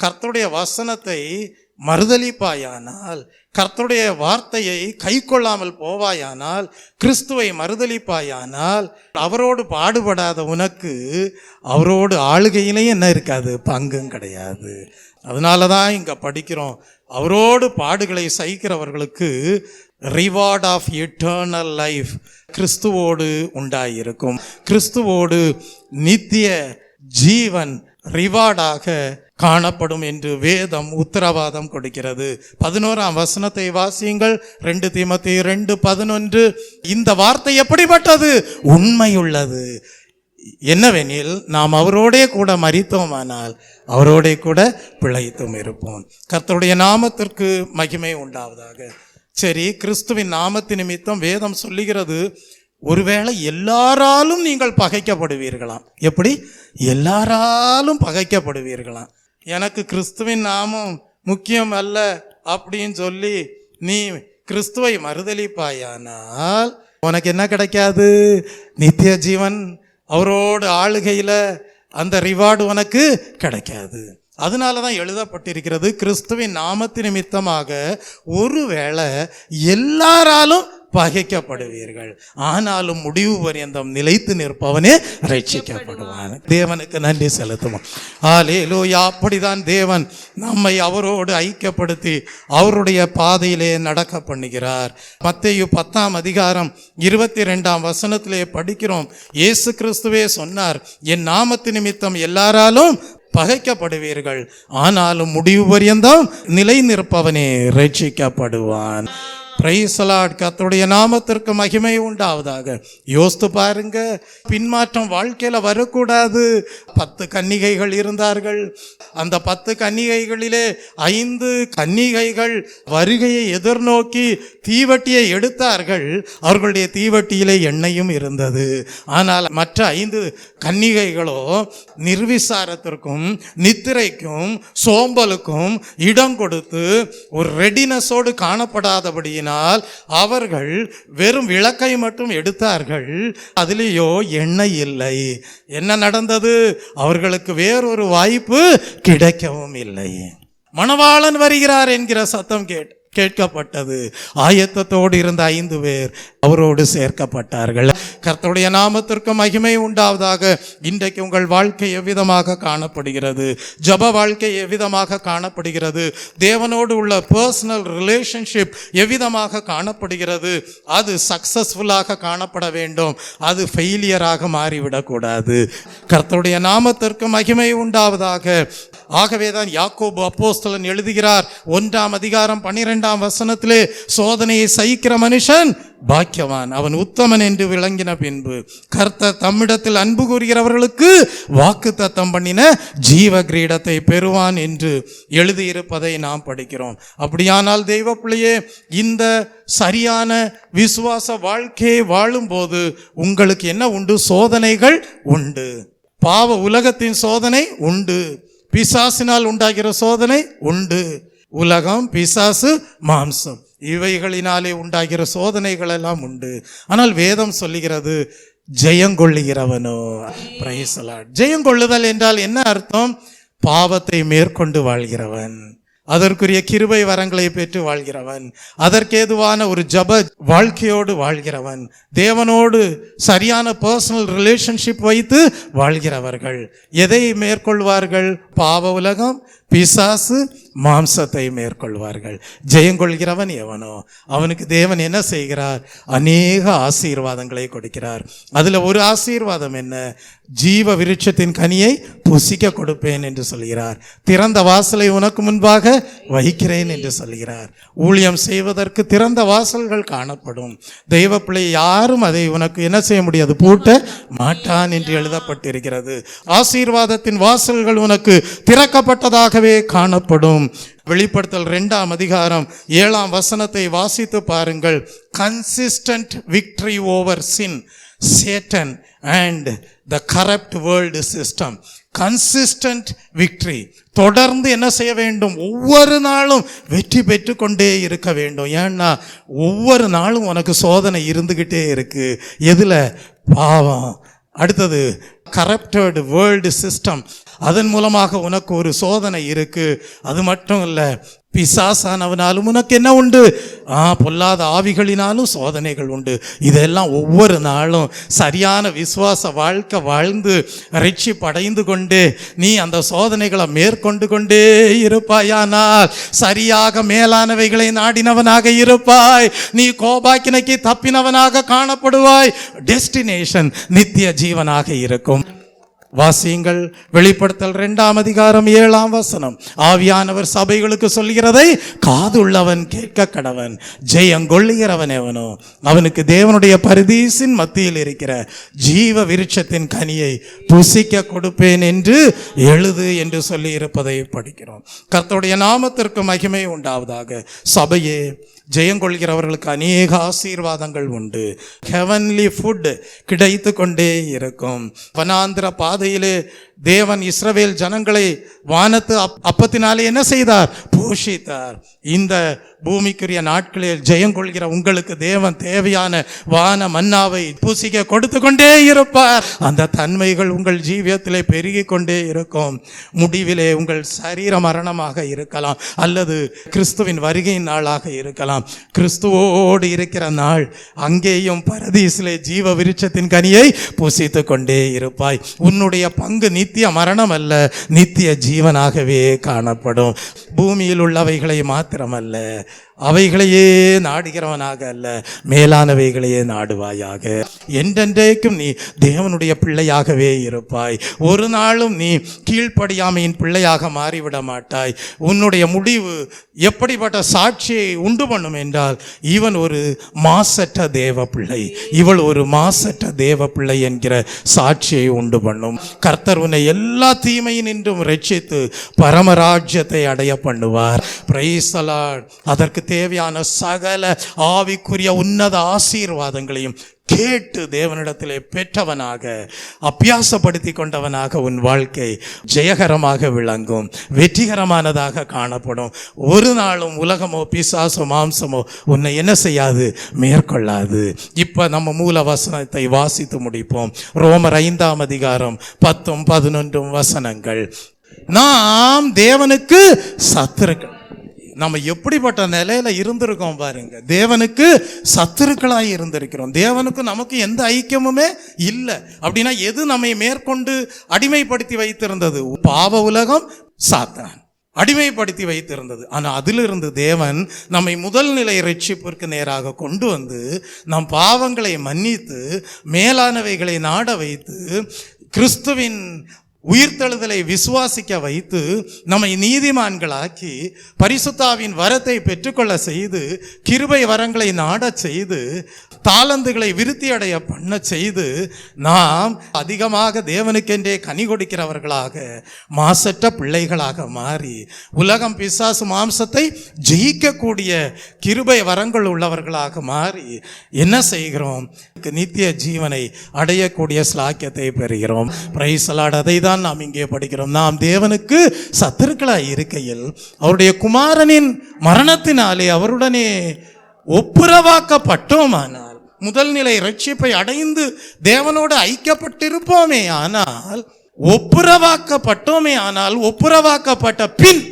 கர்த்தருடைய வசனத்தை மறுதலிப்பாயானால், கர்த்தருடைய வார்த்தையை கை கொள்ளாமல் போவாயானால், கிறிஸ்துவை மறுதலிப்பாயானால், அவரோடு பாடுபடாத உனக்கு அவரோடு ஆளுகையிலையும் என்ன இருக்காது? பங்கும் கிடையாது. அதனால தான் இங்க படிக்கிறோம், அவரோடு பாடுகளை சகிக்கிறவர்களுக்கு ரிவார்ட் ஆஃப் எட்டர்னல் லைஃப் கிறிஸ்துவோடு உண்டாயிருக்கும். கிறிஸ்துவோடு நித்திய ஜீவன் ரிவார்டாக காணப்படும் என்று வேதம் உத்தரவாதம் கொடுக்கிறது. 11ஆம் வசனத்தை வாசியுங்கள். 2 தீமோத்தேயு 2:11. இந்த வார்த்தை எப்படிப்பட்டது? உண்மையுள்ளது. என்னவெனில், நாம் அவரோடே கூட மரித்தோமானால் அவரோடே கூட பிழைத்தும் இருப்போம். கர்த்தருடைய நாமத்திற்கு மகிமை உண்டாவதாக. சரி, கிறிஸ்துவின் நாமத்து நிமித்தம் வேதம் சொல்லுகிறது, ஒருவேளை எல்லாராலும் நீங்கள் பகைக்கப்படுவீர்களாம். எப்படி? எல்லாராலும் பகைக்கப்படுவீர்களாம். எனக்கு கிறிஸ்துவின் நாமம் முக்கியம் அல்ல அப்படின்னு சொல்லி நீ கிறிஸ்துவை மறுதலிப்பாயானால் உனக்கு என்ன கிடைக்காது? நித்திய ஜீவன், அவரோடு ஆளுகையில அந்த ரிவார்டு உனக்கு கிடைக்காது. அதனால தான் எழுதப்பட்டிருக்கிறது, கிறிஸ்துவின் நாமத்து நிமித்தமாக ஒருவேளை எல்லாராலும் பகைக்கப்படுவீர்கள், ஆனாலும் முடிவு பரியந்தம் நிலைத்து நிற்பவனே ரட்சிக்கப்படுவான். தேவனுக்கு நன்றி செலுத்துவோம். ஹல்லேலூயா. அப்படிதான் தேவன் நம்மை அவரோடு ஐக்கியப்படுத்தி அவருடைய பாதையிலே நடக்க பண்ணுகிறார். மத்தேயு 10ஆம் அதிகாரம் 22ஆம் வசனத்திலே படிக்கிறோம், இயேசு கிறிஸ்துவே சொன்னார், என் நாமத்து நிமித்தம் எல்லாராலும் பகைக்கப்படுவீர்கள், ஆனாலும் முடிவு பரியந்தம் நிலை நிற்பவனே ரட்சிக்கப்படுவான். Praise the Lord. கர்த்தருடைய நாமத்திற்கு மகிமை உண்டாவதாக. யோசித்து பாருங்க, பின்மாற்றம் வாழ்க்கையில வரக்கூடாது. 10 கன்னிகைகள் இருந்தார்கள். அந்த 10 கன்னிகைகளிலே 5 கன்னிகைகள் வருகையை எதிர்நோக்கி தீவட்டியை எடுத்தார்கள். அவர்களுடைய தீவட்டியிலே எண்ணெயும் இருந்தது. ஆனால் மற்ற 5 கன்னிகைகளோ நிர்விசாரத்திற்கும் நித்திரைக்கும் சோம்பலுக்கும் இடம் கொடுத்து ஒரு ரெடினஸோடு காணப்படாதபடியினால் அவர்கள் வெறும் விளக்கை மட்டும் எடுத்தார்கள். அதிலேயோ எண்ணெய் இல்லை. என்ன நடந்தது? அவர்களுக்கு வேறொரு வாய்ப்பு கிடைக்கவும் இல்லை. மணவாளன் வருகிறார் என்கிற சத்தம் கேட்கப்பட்டது. ஆயத்தத்தோடு இருந்த 5 பேர் அவரோடு சேர்க்கப்பட்டார்கள். கர்த்தருடைய நாமத்திற்கு மகிமை உண்டாவதாக. இன்றைக்கு உங்கள் வாழ்க்கை எவ்விதமாக காணப்படுகிறது? ஜப வாழ்க்கை எவ்விதமாக காணப்படுகிறது? தேவனோடு உள்ள பர்சனல் ரிலேஷன்ஷிப் எவ்விதமாக காணப்படுகிறது? அது சக்சஸ்ஃபுல்லாக காணப்பட வேண்டும். அது ஃபெயிலியராக மாறிவிடக்கூடாது. கர்த்தருடைய நாமத்திற்கு மகிமை உண்டாவதாக. ஆகவேதான் யாக்கோபு அப்போஸ்தலன் எழுதுகிறார் 1ஆம் அதிகாரம் 12ஆம் வசனத்திலே, சோதனையை சகிக்கிற மனுஷன் பாக்கியவான், அவன் உத்தமன் என்று விளங்கின பின்பு கர்த்தர் தம்மிடத்தில் அன்பு கூறுகிறவர்களுக்கு வாக்குத்தத்தம் பண்ணின ஜீவ கிரீடத்தை பெறுவான் என்று எழுதியிருப்பதை நாம் படிக்கிறோம். அப்படியானால் தெய்வ பிள்ளையே, இந்த சரியான விசுவாச வாழ்க்கையை வாழும்போது உங்களுக்கு என்ன உண்டு? சோதனைகள் உண்டு. பாவ உலகத்தின் சோதனை உண்டு. பிசாசினால் உண்டாகிற சோதனை உண்டு. உலகம், பிசாசு, மாம்சம் இவைகளினாலே உண்டாகிற சோதனைகள் எல்லாம் உண்டு. ஆனால் வேதம் சொல்லுகிறது, ஜெயங்கொள்ளுகிறவனோ. Price the Lord. ஜெயங்கொள்ளுதல் என்றால் என்ன அர்த்தம்? பாவத்தை மேற்கொண்டு வாழ்கிறவன், அதற்குரிய கிருபை வரங்களை பெற்று வாழ்கிறவன், அதற்கேதுவான ஒரு ஜப வாழ்க்கையோடு வாழ்கிறவன், தேவனோடு சரியான பர்சனல் ரிலேஷன்ஷிப் வைத்து வாழ்கிறவர்கள் எதை மேற்கொள்வார்கள்? பாவ உலகம், பிசாசு, மாம்சத்தை மேற்கொள்வார்கள். ஜெயங்கொள்கிறவன் எவனோ அவனுக்கு தேவன் என்ன செய்கிறார்? அநேக ஆசீர்வாதங்களை கொடுக்கிறார். அதில் ஒரு ஆசீர்வாதம் என்ன? ஜீவ விருட்சத்தின் கனியை புசிக்க கொடுப்பேன் என்று சொல்கிறார். திறந்த வாசலை உனக்கு முன்பாக வைக்கிறேன் என்று சொல்கிறார். ஊழியம் செய்வதற்கு திறந்த வாசல்கள் காணப்படும். தெய்வ பிள்ளை யாரும் அதை உனக்கு என்ன செய்ய முடியாது? பூட்ட மாட்டான் என்று எழுதப்பட்டிருக்கிறது. ஆசீர்வாதத்தின் வாசல்கள் உனக்கு திறக்கப்பட்டதாகவே காணப்படும். வெளிப்படுத்தல் 2ஆம் அதிகாரம் 7ஆம் வசனத்தை வாசித்து பாருங்கள். Consistent victory over sin, Satan and the corrupt world system. Consistent victory. தொடர்ந்து என்ன செய்ய வேண்டும்? ஒவ்வொரு நாளும் வெற்றி பெற்று கொண்டே இருக்க வேண்டும். ஏன்னா ஒவ்வொரு நாளும் உனக்கு சோதனை இருந்துகிட்டே இருக்கு. எதுல? பாவம். அடுத்தது கரப்டட் வேர்ல்டு சிஸ்டம். அதன் மூலமாக உனக்கு ஒரு சோதனை இருக்கு. அது மட்டும் இல்லை, பிசாசானவனாலும் உனக்கு என்ன உண்டு? பொல்லாத ஆவிகளினாலும் சோதனைகள் உண்டு. இதெல்லாம் ஒவ்வொரு நாளும் சரியான விசுவாச வாழ்க்கை வாழ்ந்து ரட்சிப்பு அடைந்து கொண்டே நீ அந்த சோதனைகளை மேற்கொண்டு கொண்டே இருப்பாயானால் சரியாக மேலானவைகளை நாடினவனாக இருப்பாய். நீ கோபாக்கினைக்கு தப்பினவனாக காணப்படுவாய். டெஸ்டினேஷன் நித்திய ஜீவனாக இருக்கும். வாசியுங்கள். வெளிப்படுத்தல் 2ஆம் அதிகாரம் 7ஆம் வசனம். ஆவியானவர் சபைகளுக்கு சொல்கிறதை காதுள்ளவன் கேட்க கடவன். ஜெயங்கொள்ளுகிறவன் எவனோ அவனுக்கு தேவனுடைய பரதீசின் மத்தியில் இருக்கிற ஜீவ விருட்சத்தின் கனியை புசிக்க கொடுப்பேன் என்று எழுது என்று சொல்லி இருப்பதை படிக்கிறோம். கர்த்தருடைய நாமத்திற்கு மகிமை உண்டாவதாக. சபையே, ஜெயங்கொள்கிறவர்களுக்கு அநேக ஆசீர்வாதங்கள் உண்டு. ஹெவன்லி ஃபுட் கிடைத்து கொண்டே இருக்கும். வனாந்திர பாதையிலே தேவன் இஸ்ரவேல் ஜனங்களை வானத்து அப்பத்தினாலே என்ன செய்தார்? போஷித்தார். இந்த பூமிக்குரிய நாட்களில் ஜெயங்கொள்கிற உங்களுக்கு தேவன் தேவையான வான மன்னாவை பூசிக்க கொடுத்து கொண்டே இருப்பார். அந்த தன்மைகள் உங்கள் ஜீவியத்திலே பெருகி கொண்டே இருக்கும். முடிவிலே உங்கள் சரீர மரணமாக இருக்கலாம், அல்லது கிறிஸ்துவின் வருகையின் நாளாக இருக்கலாம். கிறிஸ்துவோடு இருக்கிற நாள் அங்கேயும் பரதீசிலே ஜீவ விருட்சத்தின் கனியை பூசித்து கொண்டே இருப்பாய். உன்னுடைய பங்கு நித்திய மரணம் அல்ல, நித்திய ஜீவனாகவே காணப்படும். பூமியில் உள்ளவைகளை மாத்திரமல்ல, அவைகளையே நாடுகிறவனாக அல்ல, மேலானவைகளையே நாடுவாயாக. என்றென்றைக்கும் நீ தேவனுடைய பிள்ளையாகவே இருப்பாய். ஒரு நாளும் நீ கீழ்ப்படியாமையின் பிள்ளையாக மாறிவிட மாட்டாய். உன்னுடைய முடிவு எப்படிப்பட்ட சாட்சியை உண்டு பண்ணும் என்றால், இவன் ஒரு மாசற்ற தேவ பிள்ளை, இவள் ஒரு மாசற்ற தேவ பிள்ளை என்கிற சாட்சியை உண்டு பண்ணும். கர்த்தர் உன்னை எல்லா தீமையினின்றும் ரட்சித்து பரமராஜ்யத்தை அடைய பண்ணுவார். Price the Lord. அதற்கு தேவையான சகல ஆவிக்குரிய உன்னத ஆசீர்வாதங்களையும் கேட்டு தேவனிடத்திலே பெற்றவனாக, அபியாசப்படுத்தி கொண்டவனாக உன் வாழ்க்கை ஜெயகரமாக விளங்கும், வெற்றிகரமானதாக காணப்படும். ஒரு நாளும் உலகமோ பிசாசோ மாம்சமோ உன்னை என்ன செய்யாது, மேற்கொள்ளாது. இப்ப நம்ம மூல வசனத்தை வாசித்து முடிப்போம். ரோமர் 5ஆம் அதிகாரம் 10, 11 வசனங்கள். நாம் தேவனுக்கு சத்துருக்கள். நம்ம எப்படிப்பட்ட நிலையில இருந்திருக்கோம் பாருங்க. தேவனுக்கு சத்துருக்களாய் இருந்திருக்கிறோம். தேவனுக்கு நமக்கு எந்த ஐக்கியமுமே இல்லை. அப்படின்னா எது நம்மை மேற்கொண்டு அடிமைப்படுத்தி வைத்திருந்தது? பாவ உலகம், சாத்தான் அடிமைப்படுத்தி வைத்திருந்தது. ஆனால் அதிலிருந்து தேவன் நம்மை முதல் நிலை ரட்சிப்பிற்கு நேராக கொண்டு வந்து நம் பாவங்களை மன்னித்து மேலானவைகளை நாட வைத்து கிறிஸ்துவின் உயிர்த்தெழுதலை விசுவாசிக்க வைத்து நம்மை நீதிமான்களாக்கி பரிசுத்தாவின் வரத்தை பெற்றுக்கொள்ள செய்து கிருபை வரங்களை நாடச் செய்து தாளந்துகளை விருத்தி அடைய பண்ண செய்து நாம் அதிகமாக தேவனுக்கென்றே கனி கொடுக்கிறவர்களாக, மாசற்ற பிள்ளைகளாக மாறி உலகம் பிசாசு மாம்சத்தை ஜெயிக்கக்கூடிய கிருபை வரங்கள் உள்ளவர்களாக மாறி என்ன செய்கிறோம்? நித்திய ஜீவனை அடையக்கூடிய ஸ்லாக்கியத்தை பெறுகிறோம். Price the Lord. அதை தான் நாம் இங்கே படிக்கிறோம். நாம் தேவனுக்கு சத்துருக்களாய் இருக்கையில் அவருடைய குமாரனின் மரணத்தினாலே அவருடனே ஒப்புரவாக்கப்பட்டோமானால், முதல் நிலை ரட்சிப்பை அடைந்து தேவனோடு ஐக்கியப்பட்டிருப்போமே ஆனால், ஒப்புரவாக்கப்பட்டோமே ஆனால், ஒப்புரவாக்கப்பட்ட பின்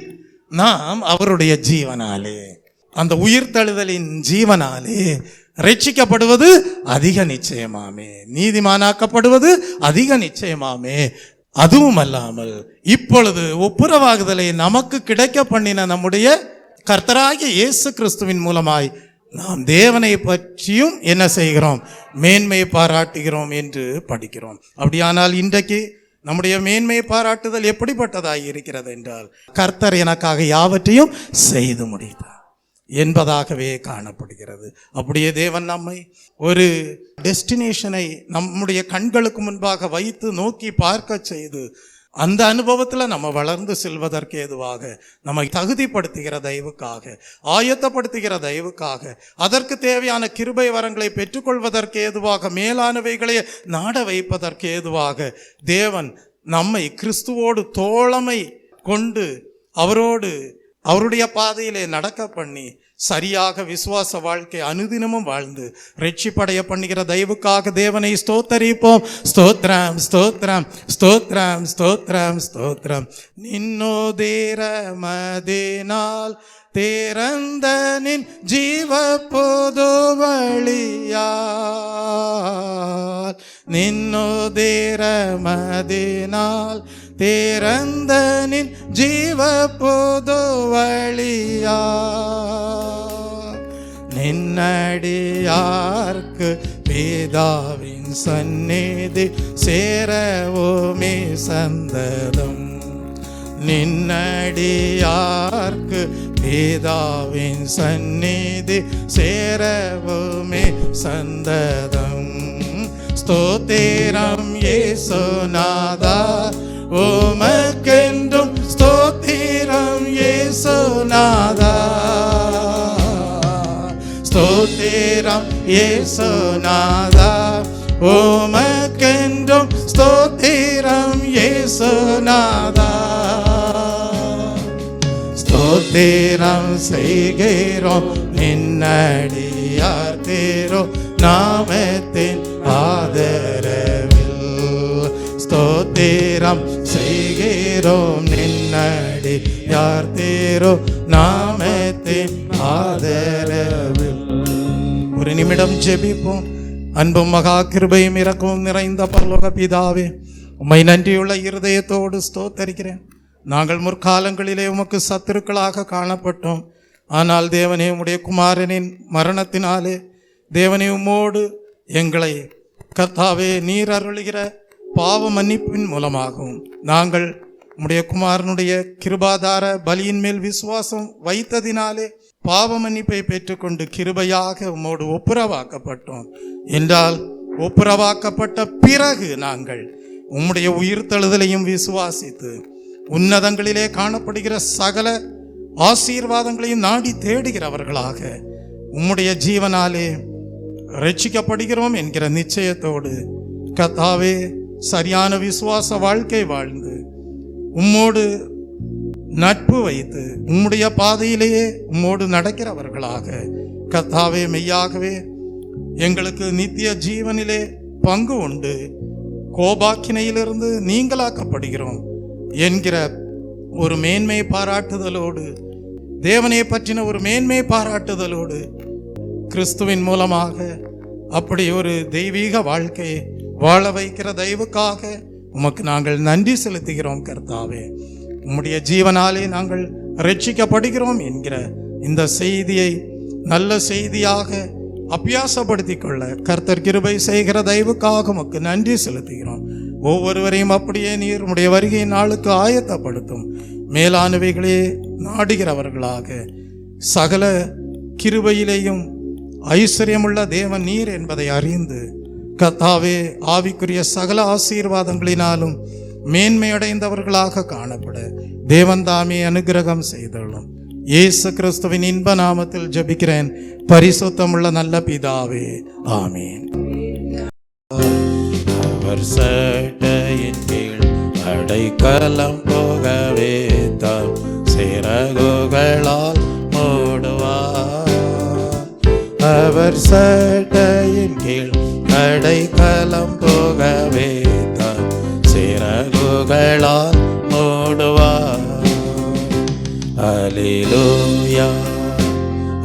நாம் அவருடைய ஜீவனாலே, அந்த உயிர்த்தெழுதலின் ஜீவனாலே ரட்சிக்கப்படுவது அதிக நிச்சயமாமே, நீதிமானாக்கப்படுவது அதிக நிச்சயமாமே. அதுவும் அல்லாமல் இப்பொழுது ஒப்புரவாகுதலை நமக்கு கிடைக்க பண்ணின நம்முடைய கர்த்தராகிய இயேசு கிறிஸ்துவின் மூலமாய் நாம் தேவனை பற்றியும் என்ன செய்கிறோம்? மேன்மை பாராட்டுகிறோம் என்று படிக்கிறோம். அப்படியானால் இன்றைக்கு நம்முடைய மேன்மை பாராட்டுதல் எப்படிப்பட்டதாய் இருக்கிறது என்றால், கர்த்தர் எனக்காக யாவற்றையும் செய்து முடித்தார் என்பதாகவே காணப்படுகிறது. அப்படியே தேவன் நம்மை ஒரு டெஸ்டினேஷனை நம்முடைய கண்களுக்கு முன்பாக வைத்து நோக்கி பார்க்க செய்து அந்த அனுபவத்தில் நம்ம வளர்ந்து செல்வதற்கு ஏதுவாக நம்மை தகுதிப்படுத்துகிற தயவுக்காக, ஆயத்தப்படுத்துகிற தயவுக்காக, அதற்கு தேவையான கிருபை வரங்களை பெற்றுக்கொள்வதற்கு ஏதுவாக, மேலானவைகளை நாட வைப்பதற்கு ஏதுவாக தேவன் நம்மை கிறிஸ்துவோடு தோழமை கொண்டு அவரோடு அவருடைய பாதையிலே நடக்க பண்ணி சரியாக விசுவாச வாழ்க்கை அனுதினமும் வாழ்ந்து ரட்சிப்படைய பண்ணுகிற தயவுக்காக தேவனை ஸ்தோத்தரிப்போம். ஸ்தோத்ரம் ஸ்தோத்ரம் ஸ்தோத்ரம் ஸ்தோத்ரம் ஸ்தோத்ரம். நின்னோதேர மதினால் தேரந்த நின் ஜீவ பொது வழியால், நின்னோதேர மதினால் தேரந்த நின் ஜீவ பொது வழியால், நின்னடியார்க்கு பிதாவின் சந்நிதி சேரவோமே சந்ததம், நின்னடியார்க்கு பிதாவின் சந்நிதி சேரவுமே சந்ததம். ஸ்தோத்திரம் இயேசுநாதா உமக்கென்றும், ஸ்தோத்திரம் இயேசுநாதா, ஸ்தோத்திரம் இயேசுநாதா உமக்கென்றும், ஸ்தோத்திரம் இயேசுநாதா. ஸ்தோத்திரம் செய்கிறோம் நின்னடியார் திரு நாமத்தின் ஆதரவில், ஸ்தோத்திரம் செய்கிறோம் நின்னடியார் திரு நாமத்தின் ஆதரவில். ஒரு நிமிடம் ஜெபிப்போம். அன்பும் மகா கிருபையும் இரக்கமும் நிறைந்த பரலோக பிதாவே, உம்மை நன்றியுள்ள இருதயத்தோடு ஸ்தோத்தரிக்கிறேன். நாங்கள் முற்காலங்களிலே உமக்கு சத்துருக்களாக காணப்பட்டோம். ஆனால் தேவனே, உம்முடைய குமாரனின் மரணத்தினாலே தேவனே, உம்மோடு எங்களை கர்த்தாவே நீர் அருளுகிற பாவ மன்னிப்பின் மூலமாகவும் நாங்கள் உம்முடைய குமாரனுடைய கிருபாதார பலியின் மேல் விசுவாசம் வைத்ததினாலே பாவ மன்னிப்பை பெற்றுக்கொண்டு கிருபையாக உம்மோடு ஒப்புரவாக்கப்பட்டோம் என்றால், ஒப்புரவாக்கப்பட்ட பிறகு நாங்கள் உம்முடைய உயிர்த்தெழுதலையும் விசுவாசித்து உன்னதங்களிலே காணப்படுகிற சகல ஆசீர்வாதங்களையும் நாடி தேடுகிறவர்களாக உம்முடைய ஜீவனாலே ரட்சிக்கப்படுகிறோம் என்கிற நிச்சயத்தோடு கர்த்தாவே சரியான விசுவாச வாழ்க்கை வாழ்ந்து உம்மோடு நட்பு வைத்து உம்முடைய பாதையிலேயே உம்மோடு நடக்கிறவர்களாக கர்த்தாவே, மெய்யாகவே எங்களுக்கு நித்திய ஜீவனிலே பங்கு உண்டு, கோபாக்கினையிலிருந்து நீங்களாக்கப்படுகிறோம் என்கிற ஒரு மேன்மை பாராட்டுதலோடு, தேவனை பற்றின ஒரு மேன்மை பாராட்டுதலோடு கிறிஸ்துவின் மூலமாக அப்படி ஒரு தெய்வீக வாழ்க்கையை வாழ வைக்கிற தயவுக்காக உமக்கு நாங்கள் நன்றி செலுத்துகிறோம். கர்த்தாவே, உம்முடைய ஜீவனாலே நாங்கள் ரட்சிக்கப்படுகிறோம் என்கிற இந்த செய்தியை நல்ல செய்தியாக அபியாசப்படுத்தி கொள்ள கர்த்தர் கிருபை செய்கிற தயவுக்காக உமக்கு நன்றி செலுத்துகிறோம். ஒவ்வொருவரையும் அப்படியே நீர் உம்முடைய வருகை நாளுக்கு ஆயத்தப்படுத்தும். மேலானவைகளே நாடுகிறவர்களாக சகல கிருபையிலேயும் ஐஸ்வர்யமுள்ள தேவன் நீர் என்பதை அறிந்து கர்த்தாவே, ஆவிக்குரிய சகல ஆசீர்வாதங்களினாலும் மேன்மையடைந்தவர்களாக காணப்பட தேவன் தாமே அனுகிரகம் செய்துள்ளோம். இயேசு கிறிஸ்துவின் இன்ப நாமத்தில் ஜெபிக்கிறேன் பரிசுத்தமுள்ள நல்ல பிதாவே, ஆமீன். அவர் சட்டையின் கீழ் அடைக்கலம் போகவே தாம் சிறகுகளால் மூடுவார். அவர் சட்டையின் கீழ் அடைக்கலம் போகவே தாம் சிறகுகளால் மூடுவார். அல்லேலூயா,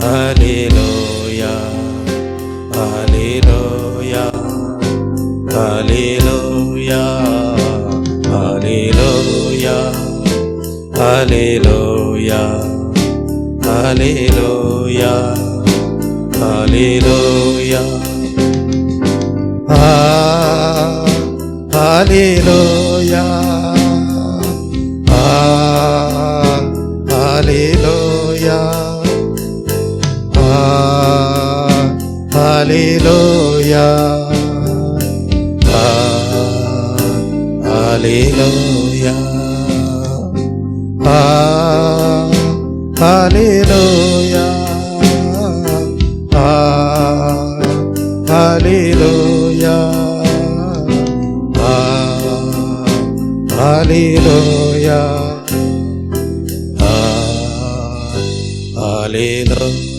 அல்லேலூயா, அல்லேலூயா, அல்லேலூயா, அல்லேலூயா, அல்லேலூயா, அல்லேலூயா, அல்லேலூயா, அல்லேலூயா, அல்லேலூயா, அல்லேலூயா, அல்லேலூயா, அல்லேலூயா, அல்லேலூயா, அல்லேலூயா, அல்லேலூயா.